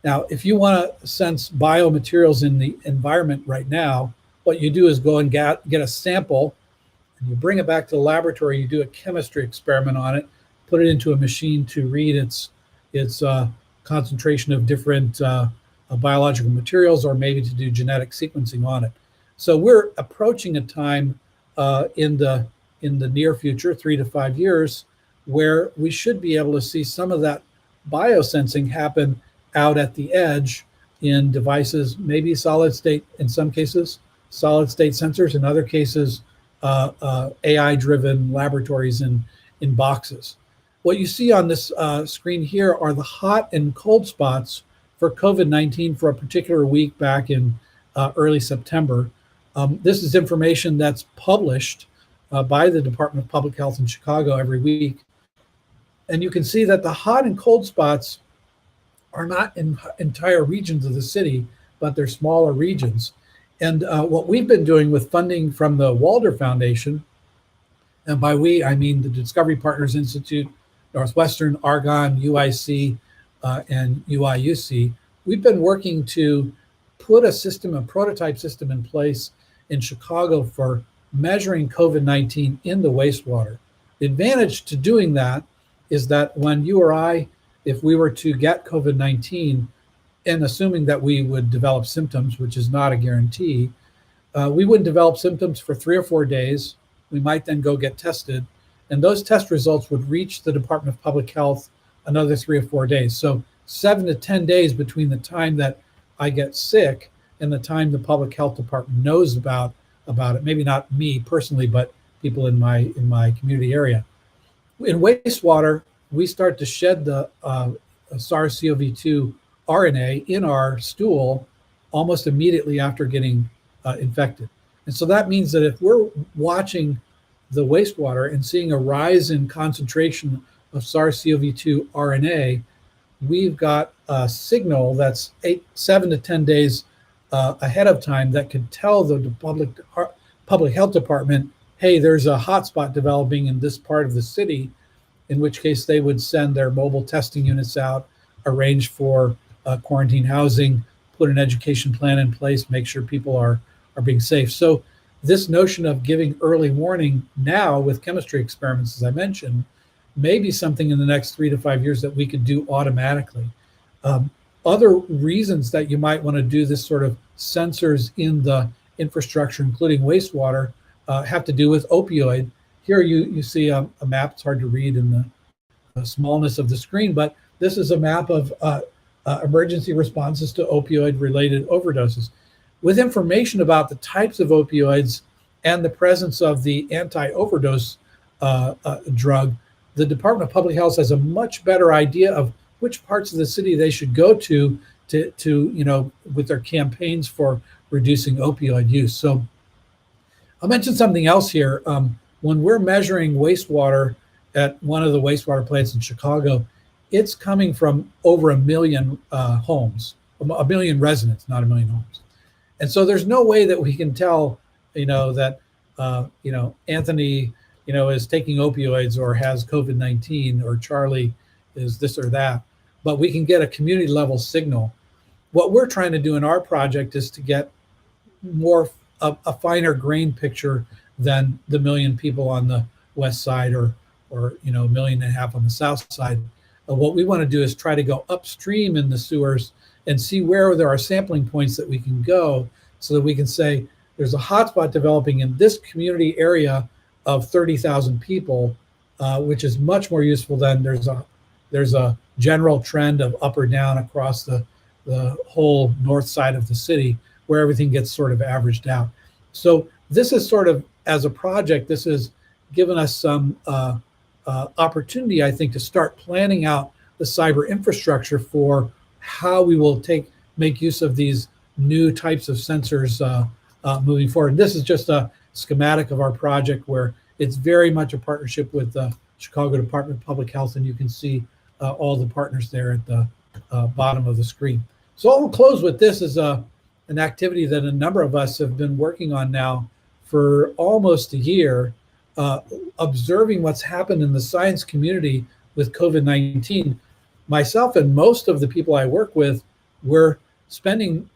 S2: Now, if you want to sense biomaterials in the environment right now, what you do is go and get a sample, and you bring it back to the laboratory, you do a chemistry experiment on it, put it into a machine to read its concentration of different biological materials, or maybe to do genetic sequencing on it. So we're approaching a time in the near future, 3 to 5 years, where we should be able to see some of that biosensing happen out at the edge in devices, maybe solid state in some cases, solid state sensors in other cases, AI-driven laboratories in boxes. What you see on this screen here are the hot and cold spots for COVID-19 for a particular week back in early September. This is information that's published by the Department of Public Health in Chicago every week. And you can see that the hot and cold spots are not in entire regions of the city, but they're smaller regions. And what we've been doing with funding from the Walder Foundation, and by we, I mean the Discovery Partners Institute, Northwestern, Argonne, UIC, and UIUC, we've been working to put a prototype system in place in Chicago for measuring COVID-19 in the wastewater. The advantage to doing that is that when you or I, if we were to get COVID-19, and assuming that we would develop symptoms, which is not a guarantee, we would develop symptoms for 3 or 4 days. We might then go get tested, and those test results would reach the Department of Public Health another 3 or 4 days. So 7 to 10 days between the time that I get sick and the time the public health department knows about it. Maybe not me personally, but people in my community area. In wastewater, we start to shed the SARS-CoV-2 RNA in our stool almost immediately after getting infected. And so that means that if we're watching the wastewater and seeing a rise in concentration of SARS-CoV-2 RNA, we've got a signal that's 7 to 10 days ahead of time that could tell the public health department, hey, there's a hotspot developing in this part of the city, in which case they would send their mobile testing units out, arrange for quarantine housing, put an education plan in place, make sure people are being safe. So this notion of giving early warning now with chemistry experiments, as I mentioned, may be something in the next 3 to 5 years that we could do automatically. Other reasons that you might want to do this sort of sensors in the infrastructure, including wastewater, have to do with opioid. Here you see a map. It's hard to read in the smallness of the screen, but this is a map of emergency responses to opioid-related overdoses. With information about the types of opioids and the presence of the anti-overdose drug, the Department of Public Health has a much better idea of which parts of the city they should go to with their campaigns for reducing opioid use. So I'll mention something else here. When we're measuring wastewater at one of the wastewater plants in Chicago, it's coming from over 1 million homes, 1 million residents, not 1 million homes. And so there's no way that we can tell, that, Anthony, is taking opioids or has COVID-19, or Charlie is this or that, but we can get a community level signal. What we're trying to do in our project is to get a finer grain picture than the 1 million people on the west side or 1.5 million on the south side. What we want to do is try to go upstream in the sewers and see where there are sampling points that we can go, so that we can say there's a hotspot developing in this community area of 30,000 people, which is much more useful than there's a general trend of up or down across the whole north side of the city, where everything gets sort of averaged out. So this is sort of, as a project, this has given us some opportunity, I think, to start planning out the cyber infrastructure for how we will make use of these new types of sensors moving forward. And this is just a schematic of our project, where it's very much a partnership with the Chicago Department of Public Health, and you can see all the partners there at the bottom of the screen. So I'll close with this as a an activity that a number of us have been working on now for almost a year, observing what's happened in the science community with COVID-19. Myself and most of the people I work with, we're spending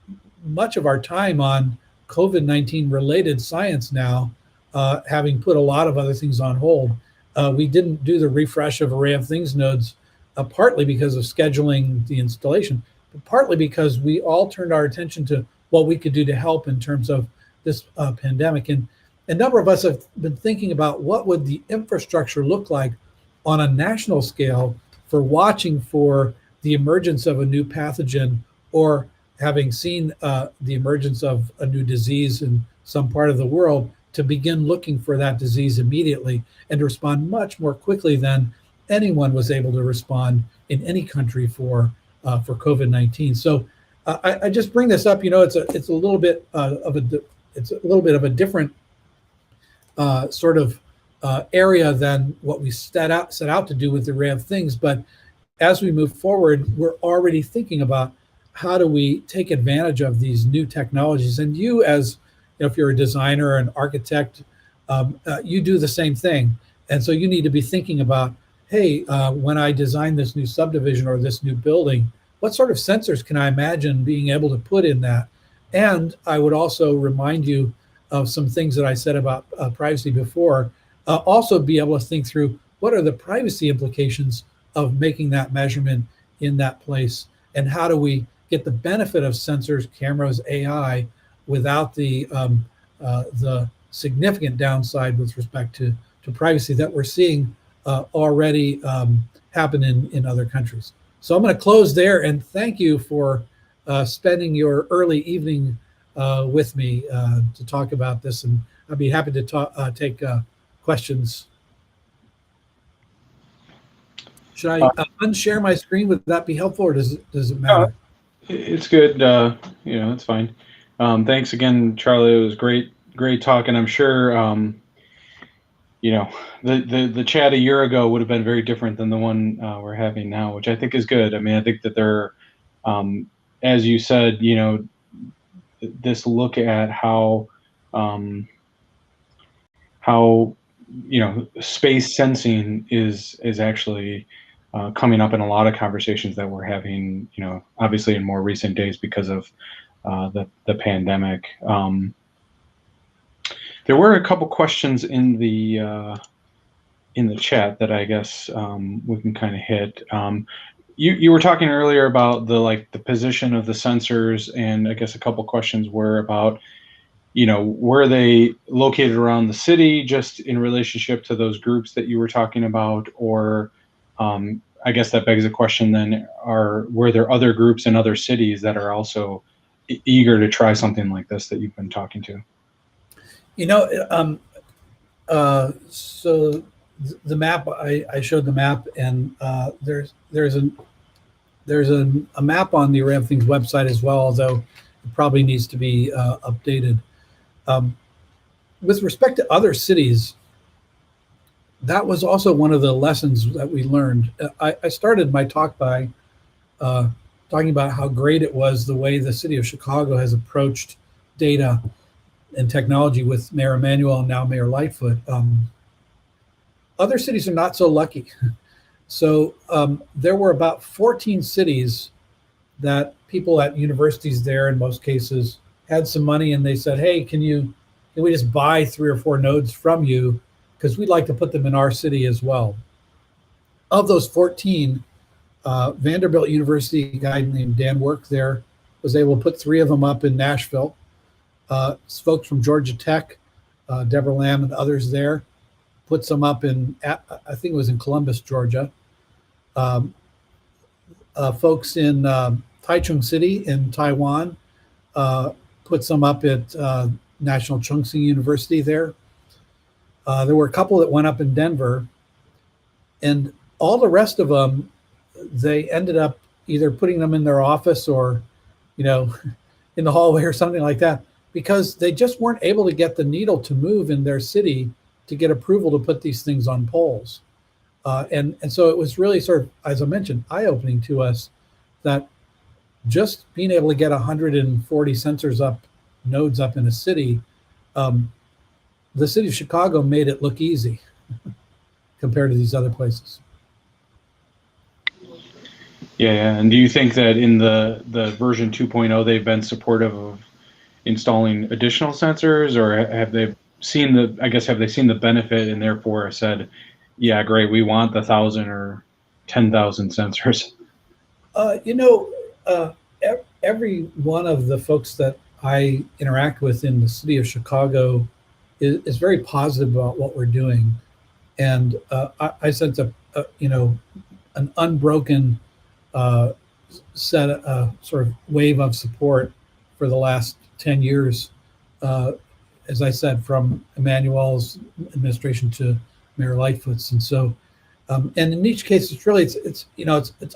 S2: much of our time on COVID-19 related science now, having put a lot of other things on hold. We didn't do the refresh of Array of Things nodes, partly because of scheduling the installation, but partly because we all turned our attention to what we could do to help in terms of this pandemic. And a number of us have been thinking about what would the infrastructure look like on a national scale for watching for the emergence of a new pathogen, or having seen the emergence of a new disease in some part of the world, to begin looking for that disease immediately and to respond much more quickly than anyone was able to respond in any country for COVID-19. So I just bring this up. It's a little bit of a different sort of area than what we set out to do with the Array of Things. But as we move forward, we're already thinking about how do we take advantage of these new technologies. And you, as if you're a designer or an architect, you do the same thing. And so you need to be thinking about, hey, when I design this new subdivision or this new building, what sort of sensors can I imagine being able to put in that? And I would also remind you of some things that I said about privacy before. Also be able to think through, what are the privacy implications of making that measurement in that place? And how do we get the benefit of sensors, cameras, AI, without the significant downside with respect to privacy that we're seeing already happen in other countries. So I'm going to close there, and thank you for spending your early evening with me to talk about this, and I'd be happy to take questions. Should I unshare my screen? Would that be helpful, or does it matter?
S1: It's good. It's fine. Thanks again, Charlie. It was great talk, and I'm sure the chat a year ago would have been very different than the one we're having now, which I think is good. I mean, I think that there, as you said, this look at how space sensing is actually coming up in a lot of conversations that we're having, obviously in more recent days because of the pandemic. There were a couple questions in the chat that I guess we can kind of hit. You were talking earlier about the position of the sensors, and I guess a couple questions were about, were they located around the city just in relationship to those groups that you were talking about, or I guess that begs the question then, were there other groups in other cities that are also eager to try something like this that you've been talking to?
S2: So the map, I showed the map, and there's a map on the Array of Things website as well, although it probably needs to be updated. With respect to other cities, that was also one of the lessons that we learned. I started my talk by talking about how great it was the way the city of Chicago has approached data and technology with Mayor Emanuel and now Mayor Lightfoot. Other cities are not so lucky. So there were about 14 cities that people at universities there, in most cases, had some money, and they said, hey, can we just buy 3 or 4 nodes from you, because we'd like to put them in our city as well. Of those 14, Vanderbilt University, a guy named Dan worked there, was able to put 3 of them up in Nashville. Folks from Georgia Tech, Deborah Lamb and others there, put some up I think it was in Columbus, Georgia. Folks in Taichung City in Taiwan put some up at National Chung-Sing University there. There were a couple that went up in Denver, and all the rest of them, they ended up either putting them in their office or, in the hallway or something like that, because they just weren't able to get the needle to move in their city to get approval to put these things on poles. And so it was really sort of, as I mentioned, eye-opening to us that just being able to get 140 sensors up, nodes up in a city, um, the city of Chicago made it look easy compared to these other places.
S1: Yeah, yeah. And do you think that in the version 2.0 they've been supportive of installing additional sensors, or have they seen the, I guess, have they seen the benefit and therefore said, yeah, great, we want the 1,000 or 10,000 sensors?
S2: You know, every one of the folks that I interact with in the city of Chicago is very positive about what we're doing, and I sense an unbroken uh, sort of wave of support for the last 10 years. Uh, as I said, from Emmanuel's administration to Mayor Lightfoot's, and so and in each case, it's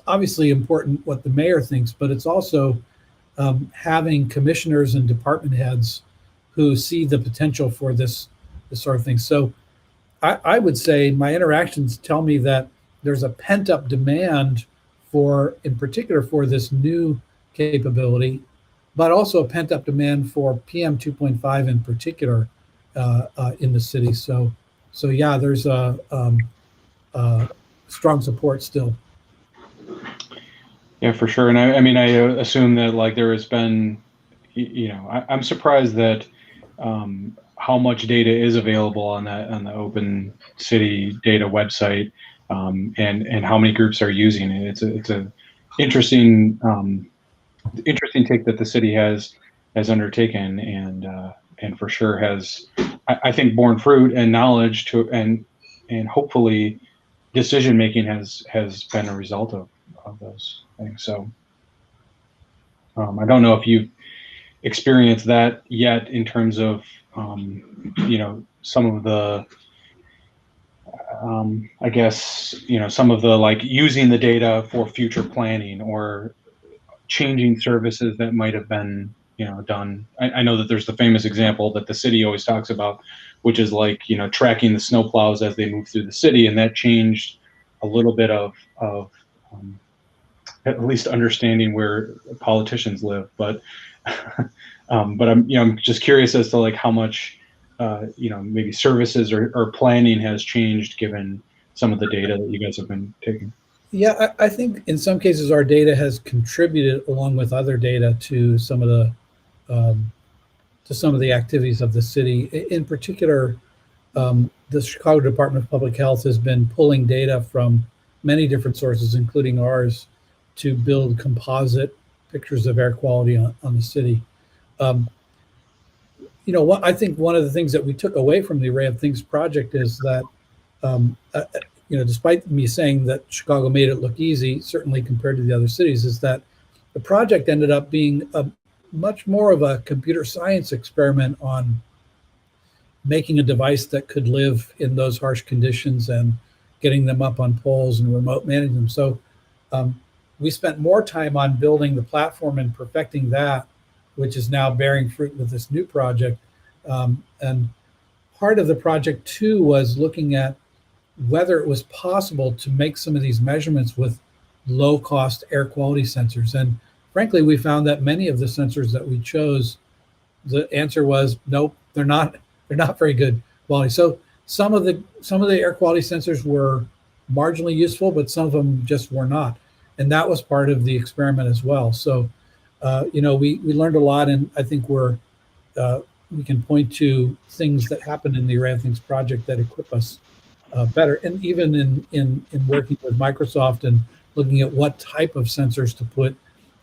S2: obviously important what the mayor thinks, but it's also having commissioners and department heads who see the potential for this sort of thing. So I would say my interactions tell me that there's a pent up demand for, in particular, for this new capability, but also a pent up demand for PM 2.5 in particular in the city. So yeah, there's a strong support still.
S1: Yeah, for sure. And I mean, I assume that like there has been, I'm surprised that how much data is available on the Open City Data website, and how many groups are using it. It's a interesting interesting take that the city has undertaken, and for sure has, I think, borne fruit and knowledge to, and hopefully decision making has been a result of those things. So I don't know if you've experienced that yet in terms of some of the I guess some of the like using the data for future planning or changing services that might have been done. I know that there's the famous example that the city always talks about, which is like tracking the snowplows as they move through the city, and that changed a little bit of at least understanding where politicians live. But but I'm just curious as to like how much maybe services or planning has changed given some of the data that you guys have been taking.
S2: Yeah, I think in some cases our data has contributed along with other data um, to some of the activities of the city. In particular, the Chicago Department of Public Health has been pulling data from many different sources, including ours, to build composite pictures of air quality on the city. Um, what I think one of the things that we took away from the Array of Things project is that um, uh, despite me saying that Chicago made it look easy, certainly compared to the other cities, is that the project ended up being a much more of a computer science experiment on making a device that could live in those harsh conditions and getting them up on poles and remote managing them. So um, we spent more time on building the platform and perfecting that, which is now bearing fruit with this new project. And part of the project too was looking at whether it was possible to make some of these measurements with low cost air quality sensors. And frankly, we found that many of the sensors that we chose, the answer was nope, they're not very good quality. So some of the air quality sensors were marginally useful, but some of them just were not. And that was part of the experiment as well. So we learned a lot, and I think we can point to things that happened in the Array of Things project that equip us better. And even in working with Microsoft and looking at what type of sensors to put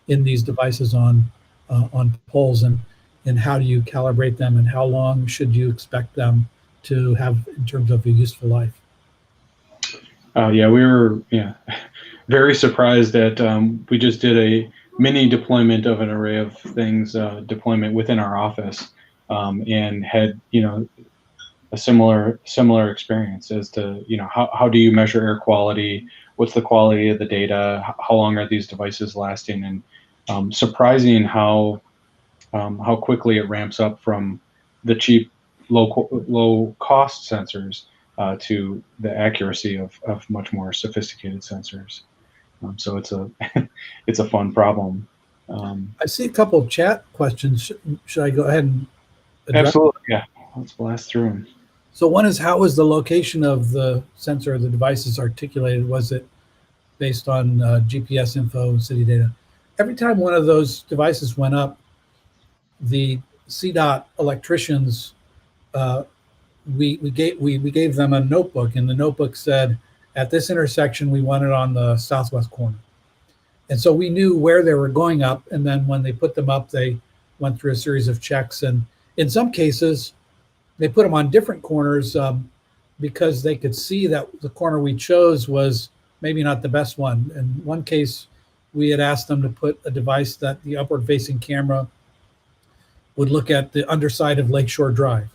S2: in these devices on poles, and how do you calibrate them, and how long should you expect them to have in terms of a useful life.
S1: Yeah, we were very surprised that we just did a mini deployment of an Array of Things deployment within our office, and had a similar experience as to how do you measure air quality, what's the quality of the data, how long are these devices lasting, and surprising how quickly it ramps up from the cheap low cost sensors to the accuracy of much more sophisticated sensors. So it's a it's a fun problem.
S2: I see a couple of chat questions. Should I go ahead and address?
S1: Absolutely, yeah. Let's blast through them.
S2: So one is, how was the location of the sensor, the devices articulated? Was it based on GPS info and city data? Every time one of those devices went up, the CDOT electricians, we gave them a notebook, and the notebook said, at this intersection, we want it on the southwest corner. And so we knew where they were going up, and then when they put them up, they went through a series of checks. And in some cases, they put them on different corners because they could see that the corner we chose was maybe not the best one. In one case, we had asked them to put a device that the upward-facing camera would look at the underside of Lakeshore Drive.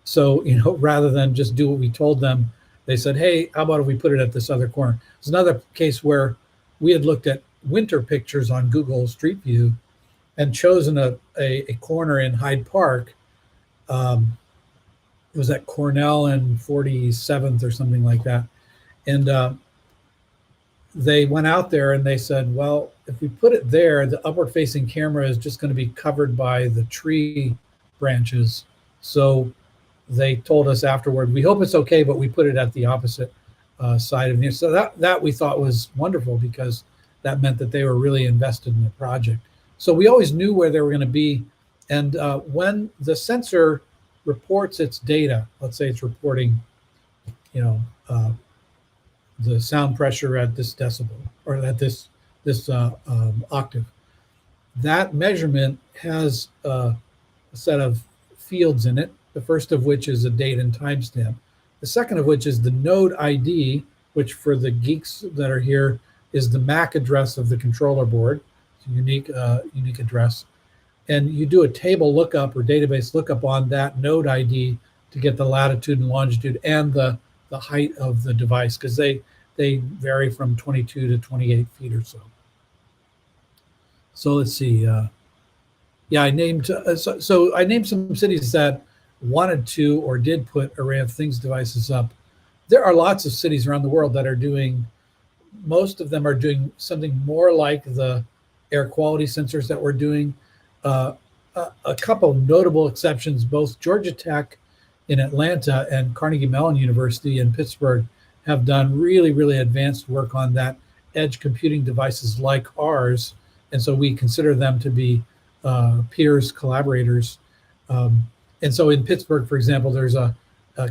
S2: So, rather than just do what we told them, they said, hey, how about if we put it at this other corner? There's another case where we had looked at winter pictures on Google Street View and chosen a corner in Hyde Park. It was at Cornell and 47th or something like that. And they went out there and they said, well, if we put it there, the upward facing camera is just going to be covered by the tree branches. So they told us afterward, we hope it's okay, but we put it at the opposite side of the. So that we thought was wonderful, because that meant that they were really invested in the project. So we always knew where they were going to be. And when the sensor reports its data, let's say it's reporting, the sound pressure at this decibel or at this octave, that measurement has a set of fields in it. The first of which is a date and timestamp. The second of which is the node ID, which for the geeks that are here is the MAC address of the controller board. It's a unique address. And you do a table lookup or database lookup on that node ID to get the latitude and longitude and the height of the device, because they vary from 22 to 28 feet or so. So let's see. I named I named some cities that wanted to or did put Array of Things devices up. There are lots of cities around the world that are doing, most of them are doing something more like the air quality sensors that we're doing. A couple of notable exceptions, both Georgia Tech in Atlanta and Carnegie Mellon University in Pittsburgh have done really, really advanced work on that edge computing devices like ours. And so we consider them to be peers, collaborators. And so in Pittsburgh, for example, there's a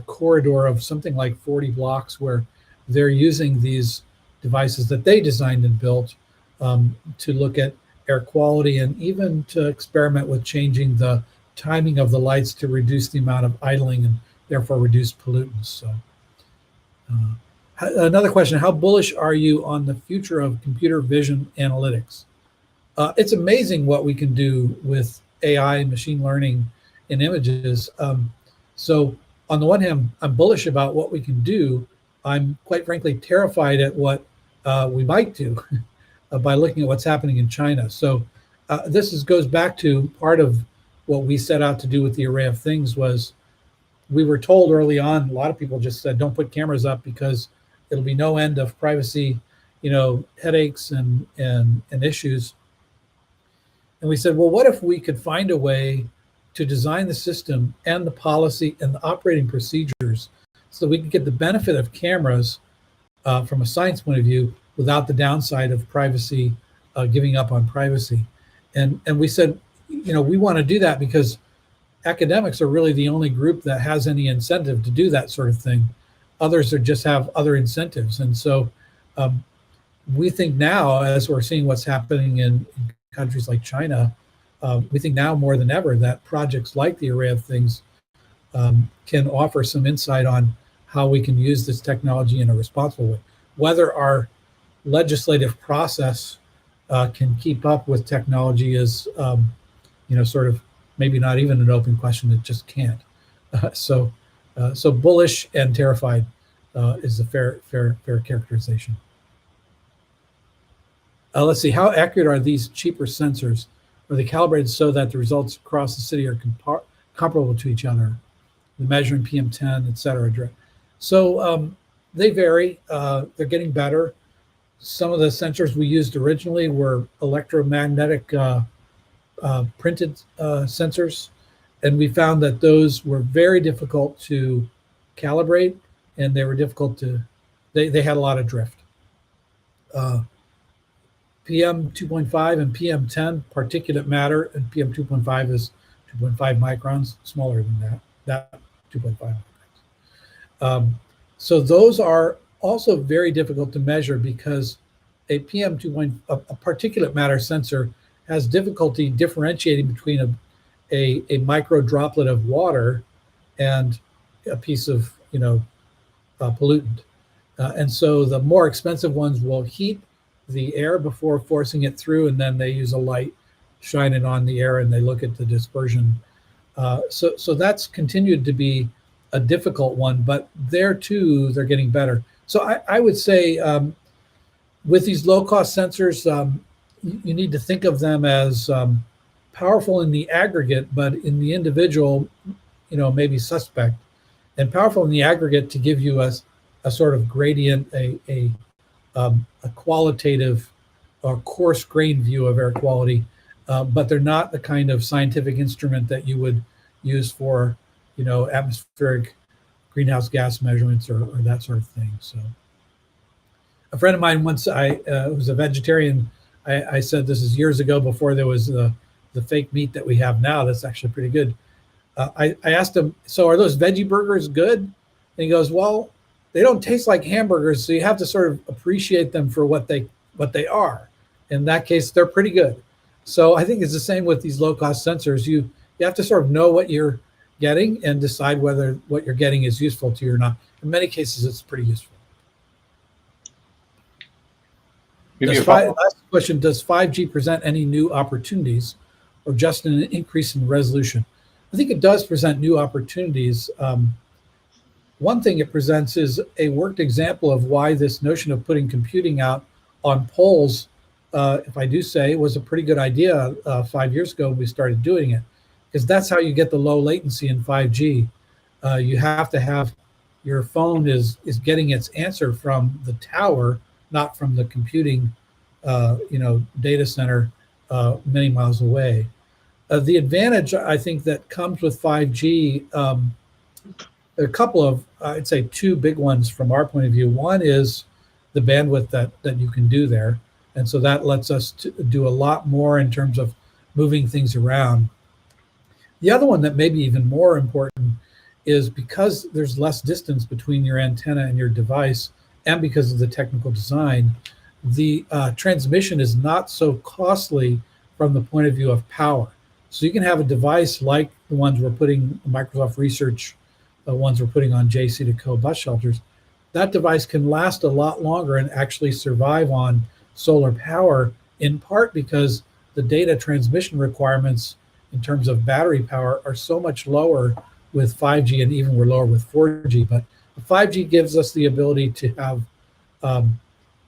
S2: corridor of something like 40 blocks where they're using these devices that they designed and built to look at air quality, and even to experiment with changing the timing of the lights to reduce the amount of idling and therefore reduce pollutants. So another question, how bullish are you on the future of computer vision analytics? It's amazing what we can do with AI, machine learning, in images. So on the one hand, I'm bullish about what we can do. I'm quite frankly terrified at what we might do by looking at what's happening in China. So this goes back to part of what we set out to do with the Array of Things. Was we were told early on, a lot of people just said, don't put cameras up because it'll be no end of privacy, headaches and issues. And we said, well, what if we could find a way to design the system and the policy and the operating procedures so we can get the benefit of cameras from a science point of view without the downside of privacy, giving up on privacy. And we said, we want to do that because academics are really the only group that has any incentive to do that sort of thing. Others just have other incentives. And so we think now, as we're seeing what's happening in countries like China, we think now more than ever that projects like the Array of Things can offer some insight on how we can use this technology in a responsible way. Whether our legislative process can keep up with technology is, sort of maybe not even an open question. It just can't. So bullish and terrified is a fair characterization. Let's see, how accurate are these cheaper sensors? Are they calibrated so that the results across the city are comparable to each other? The measuring PM10, et cetera. So they vary. They're getting better. Some of the sensors we used originally were electromagnetic printed sensors, and we found that those were very difficult to calibrate, and they were difficult to, they had a lot of drift. PM 2.5 and PM 10 particulate matter, and PM 2.5 is 2.5 microns, smaller than that 2.5 microns. So those are also very difficult to measure because a PM 2. A particulate matter sensor has difficulty differentiating between a micro droplet of water and a piece of pollutant. And so the more expensive ones will heat the air before forcing it through, and then they use a light, shine it on the air, and they look at the dispersion. So that's continued to be a difficult one, but there too, they're getting better. So I would say with these low-cost sensors, you need to think of them as powerful in the aggregate, but in the individual, maybe suspect, and powerful in the aggregate to give you a sort of gradient, a qualitative or coarse-grained view of air quality, but they're not the kind of scientific instrument that you would use for, atmospheric greenhouse gas measurements or that sort of thing. So, a friend of mine once, was a vegetarian. I said, this is years ago before there was the fake meat that we have now. That's actually pretty good. I asked him, so are those veggie burgers good? And he goes, well, they don't taste like hamburgers, so you have to sort of appreciate them for what they are. In that case, they're pretty good. So I think it's the same with these low-cost sensors. You have to sort of know what you're getting and decide whether what you're getting is useful to you or not. In many cases, it's pretty useful. Last question, does 5G present any new opportunities or just an increase in resolution? I think it does present new opportunities. One thing it presents is a worked example of why this notion of putting computing out on poles, if I do say, was a pretty good idea 5 years ago when we started doing it, because that's how you get the low latency in 5G. You have to have your phone is getting its answer from the tower, not from the computing data center many miles away. The advantage, I think, that comes with 5G, there are a couple of, I'd say two big ones from our point of view. One is the bandwidth that you can do there. And so that lets us do a lot more in terms of moving things around. The other one that may be even more important is because there's less distance between your antenna and your device, and because of the technical design, the transmission is not so costly from the point of view of power. So you can have a device like the ones we're putting, Microsoft Research, the ones we're putting on JC2CO bus shelters. That device can last a lot longer and actually survive on solar power, in part because the data transmission requirements in terms of battery power are so much lower with 5G, and even we're lower with 4G. But 5G gives us the ability to have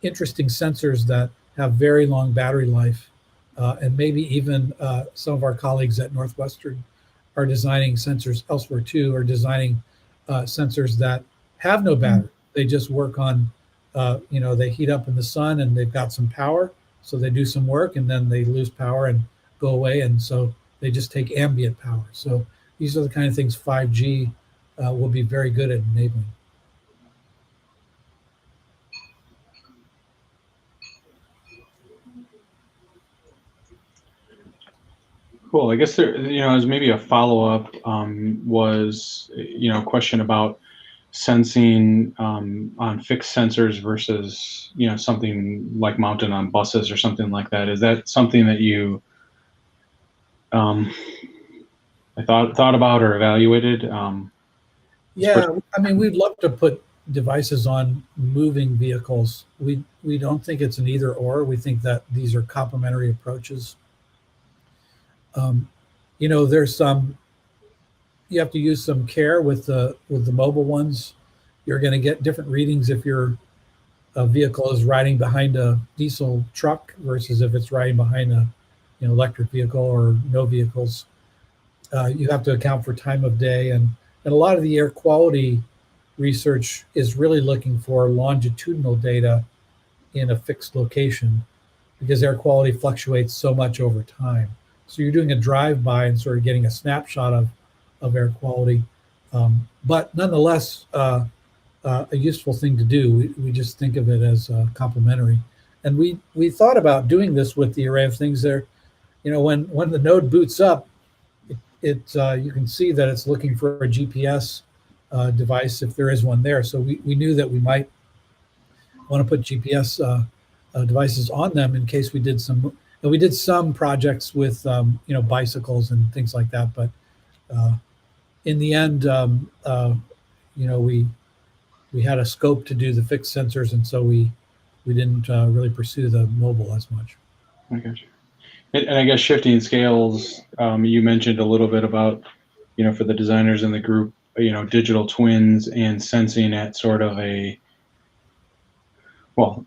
S2: interesting sensors that have very long battery life. And maybe even some of our colleagues at Northwestern are designing sensors elsewhere too, are designing sensors that have no battery. They just work on, they heat up in the sun and they've got some power. So they do some work and then they lose power and go away. And so they just take ambient power. So these are the kind of things 5G will be very good at enabling.
S1: Cool. I guess there, as maybe a follow-up was, a question about sensing on fixed sensors versus, something like mounted on buses or something like that. Is that something that you thought about or evaluated?
S2: Yeah, I mean, we'd love to put devices on moving vehicles. We don't think it's an either or. We think that these are complementary approaches. There's you have to use some care with the mobile ones. You're going to get different readings if your vehicle is riding behind a diesel truck versus if it's riding behind a electric vehicle or no vehicles. You have to account for time of day, and a lot of the air quality research is really looking for longitudinal data in a fixed location because air quality fluctuates so much over time. So you're doing a drive-by and sort of getting a snapshot of air quality, but nonetheless, a useful thing to do. We just think of it as complementary. And we thought about doing this with the array of things there. When the node boots up, you can see that it's looking for a GPS device if there is one there. So we knew that we might want to put GPS devices on them in case we did some. And we did some projects with bicycles and things like that. But in the end, we had a scope to do the fixed sensors, and so we didn't really pursue the mobile as much.
S1: I got you. And I guess shifting scales, you mentioned a little bit about, for the designers in the group, digital twins and sensing at sort of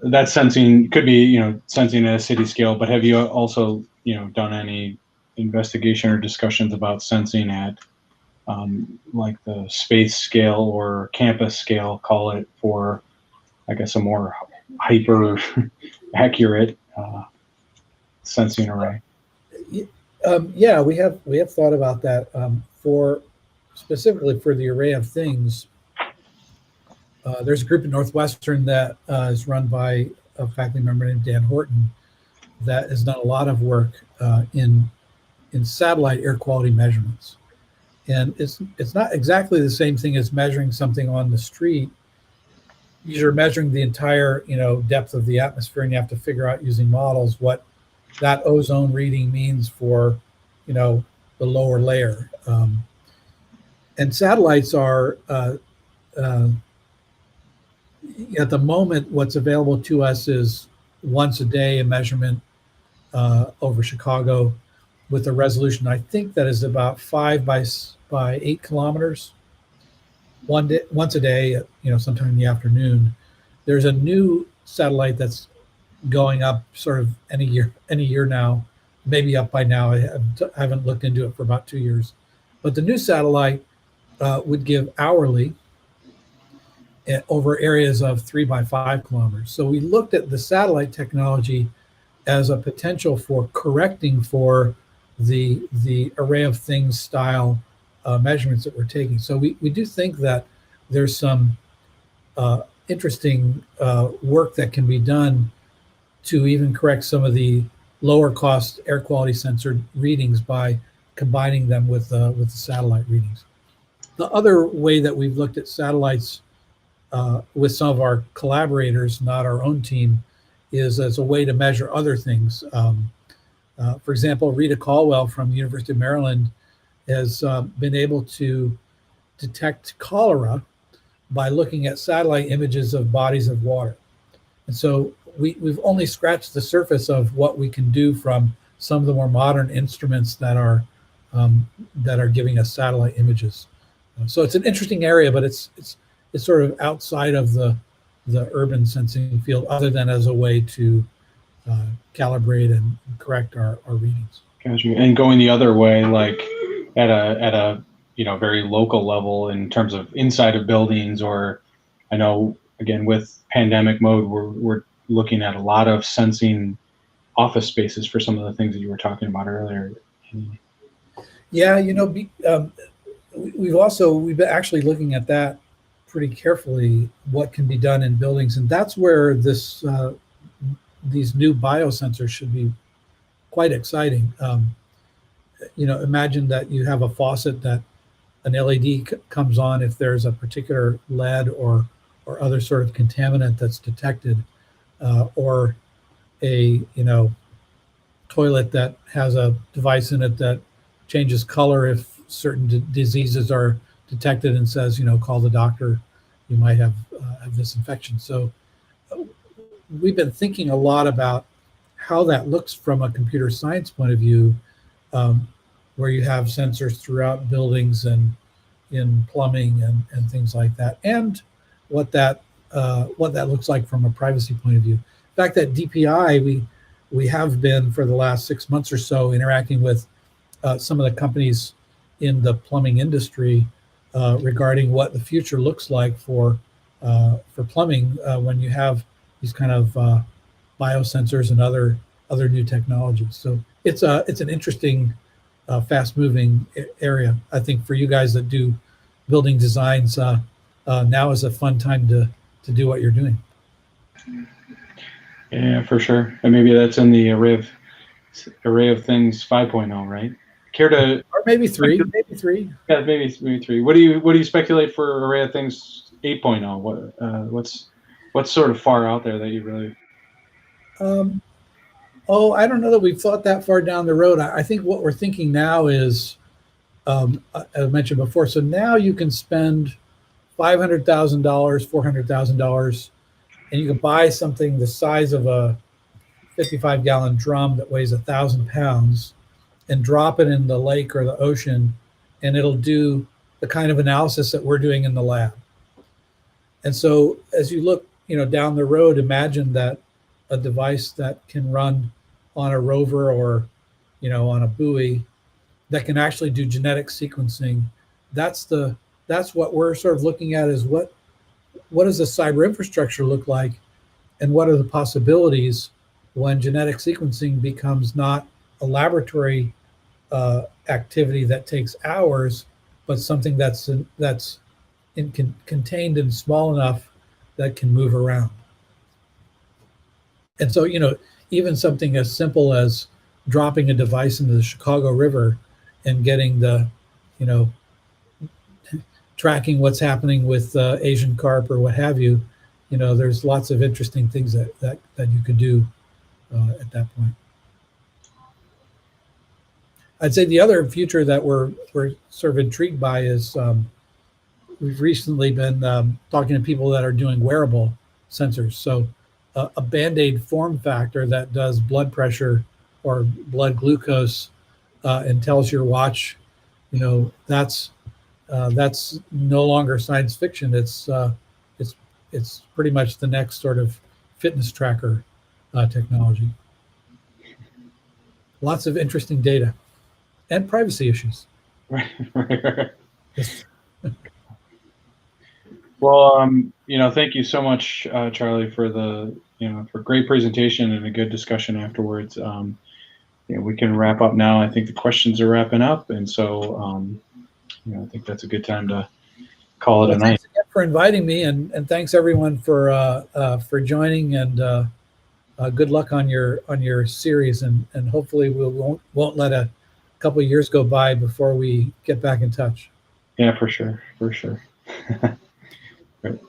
S1: that sensing could be, sensing at a city scale, but have you also, done any investigation or discussions about sensing at like the space scale or campus scale, call it, for, I guess, a more hyper accurate sensing array?
S2: Yeah, we have thought about that specifically for the array of things. There's a group at Northwestern that is run by a faculty member named Dan Horton that has done a lot of work in satellite air quality measurements. And it's not exactly the same thing as measuring something on the street. You're measuring the entire depth of the atmosphere, and you have to figure out using models what that ozone reading means for the lower layer. And satellites are at the moment, what's available to us is once a day a measurement over Chicago with a resolution, I think that is about 5 by 8 kilometers. Once a day, sometime in the afternoon. There's a new satellite that's going up sort of any year now, maybe up by now. I haven't looked into it for about 2 years. But the new satellite would give hourly over areas of 3 by 5 kilometers. So we looked at the satellite technology as a potential for correcting for the array of things style measurements that we're taking. So we do think that there's some interesting work that can be done to even correct some of the lower cost air quality sensor readings by combining them with the satellite readings. The other way that we've looked at satellites with some of our collaborators, not our own team, is as a way to measure other things. For example, Rita Caldwell from the University of Maryland has been able to detect cholera by looking at satellite images of bodies of water. And so we've only scratched the surface of what we can do from some of the more modern instruments that are giving us satellite images. So it's an interesting area, but it's sort of outside of the urban sensing field, other than as a way to calibrate and correct our readings.
S1: Gotcha. And going the other way, like at a very local level in terms of inside of buildings, or I know again with pandemic mode, we're looking at a lot of sensing office spaces for some of the things that you were talking about earlier.
S2: Yeah, we've been actually looking at that pretty carefully, what can be done in buildings, and that's where these new biosensors should be quite exciting. Imagine that you have a faucet that an LED comes on if there's a particular lead or other sort of contaminant that's detected, or a toilet that has a device in it that changes color if certain diseases are detected and says, call the doctor, you might have this infection. So we've been thinking a lot about how that looks from a computer science point of view, where you have sensors throughout buildings and in plumbing and things like that, and what that looks like from a privacy point of view. In fact, at DPI, we have been for the last 6 months or so interacting with some of the companies in the plumbing industry regarding what the future looks like for plumbing when you have these kind of biosensors and other new technologies. So it's an interesting, fast-moving area. I think for you guys that do building designs, now is a fun time to do what you're doing.
S1: Yeah, for sure. And maybe that's in the array of things 5.0, right? Care to,
S2: or maybe three?
S1: Yeah, maybe 3. What do you speculate for array of things 8.0? What's sort of far out there that you really?
S2: I don't know that we've thought that far down the road. I think what we're thinking now is, as I mentioned before, so now you can spend $500,000, $400,000, and you can buy something the size of a 55-gallon drum that weighs 1,000 pounds and drop it in the lake or the ocean, and it'll do the kind of analysis that we're doing in the lab. And so as you look, down the road, imagine that a device that can run on a rover or, on a buoy that can actually do genetic sequencing. That's what we're sort of looking at, is what does the cyber infrastructure look like, and what are the possibilities when genetic sequencing becomes not a laboratory activity that takes hours, but something that's contained and small enough that can move around. And so, even something as simple as dropping a device into the Chicago River and getting tracking what's happening with Asian carp or what have you, there's lots of interesting things that you could do at that point. I'd say the other future that we're sort of intrigued by is we've recently been talking to people that are doing wearable sensors. So a Band-Aid form factor that does blood pressure or blood glucose and tells your watch, that's no longer science fiction. It's pretty much the next sort of fitness tracker technology. Lots of interesting data and privacy issues.
S1: Right. Well, thank you so much, Charlie, for for great presentation and a good discussion afterwards. We can wrap up now. I think the questions are wrapping up, and so I think that's a good time to call it a night.
S2: Thanks again for inviting me, and thanks everyone for joining, and good luck on your series, and hopefully we won't let a couple of years go by before we get back in touch.
S1: Yeah, for sure. Right.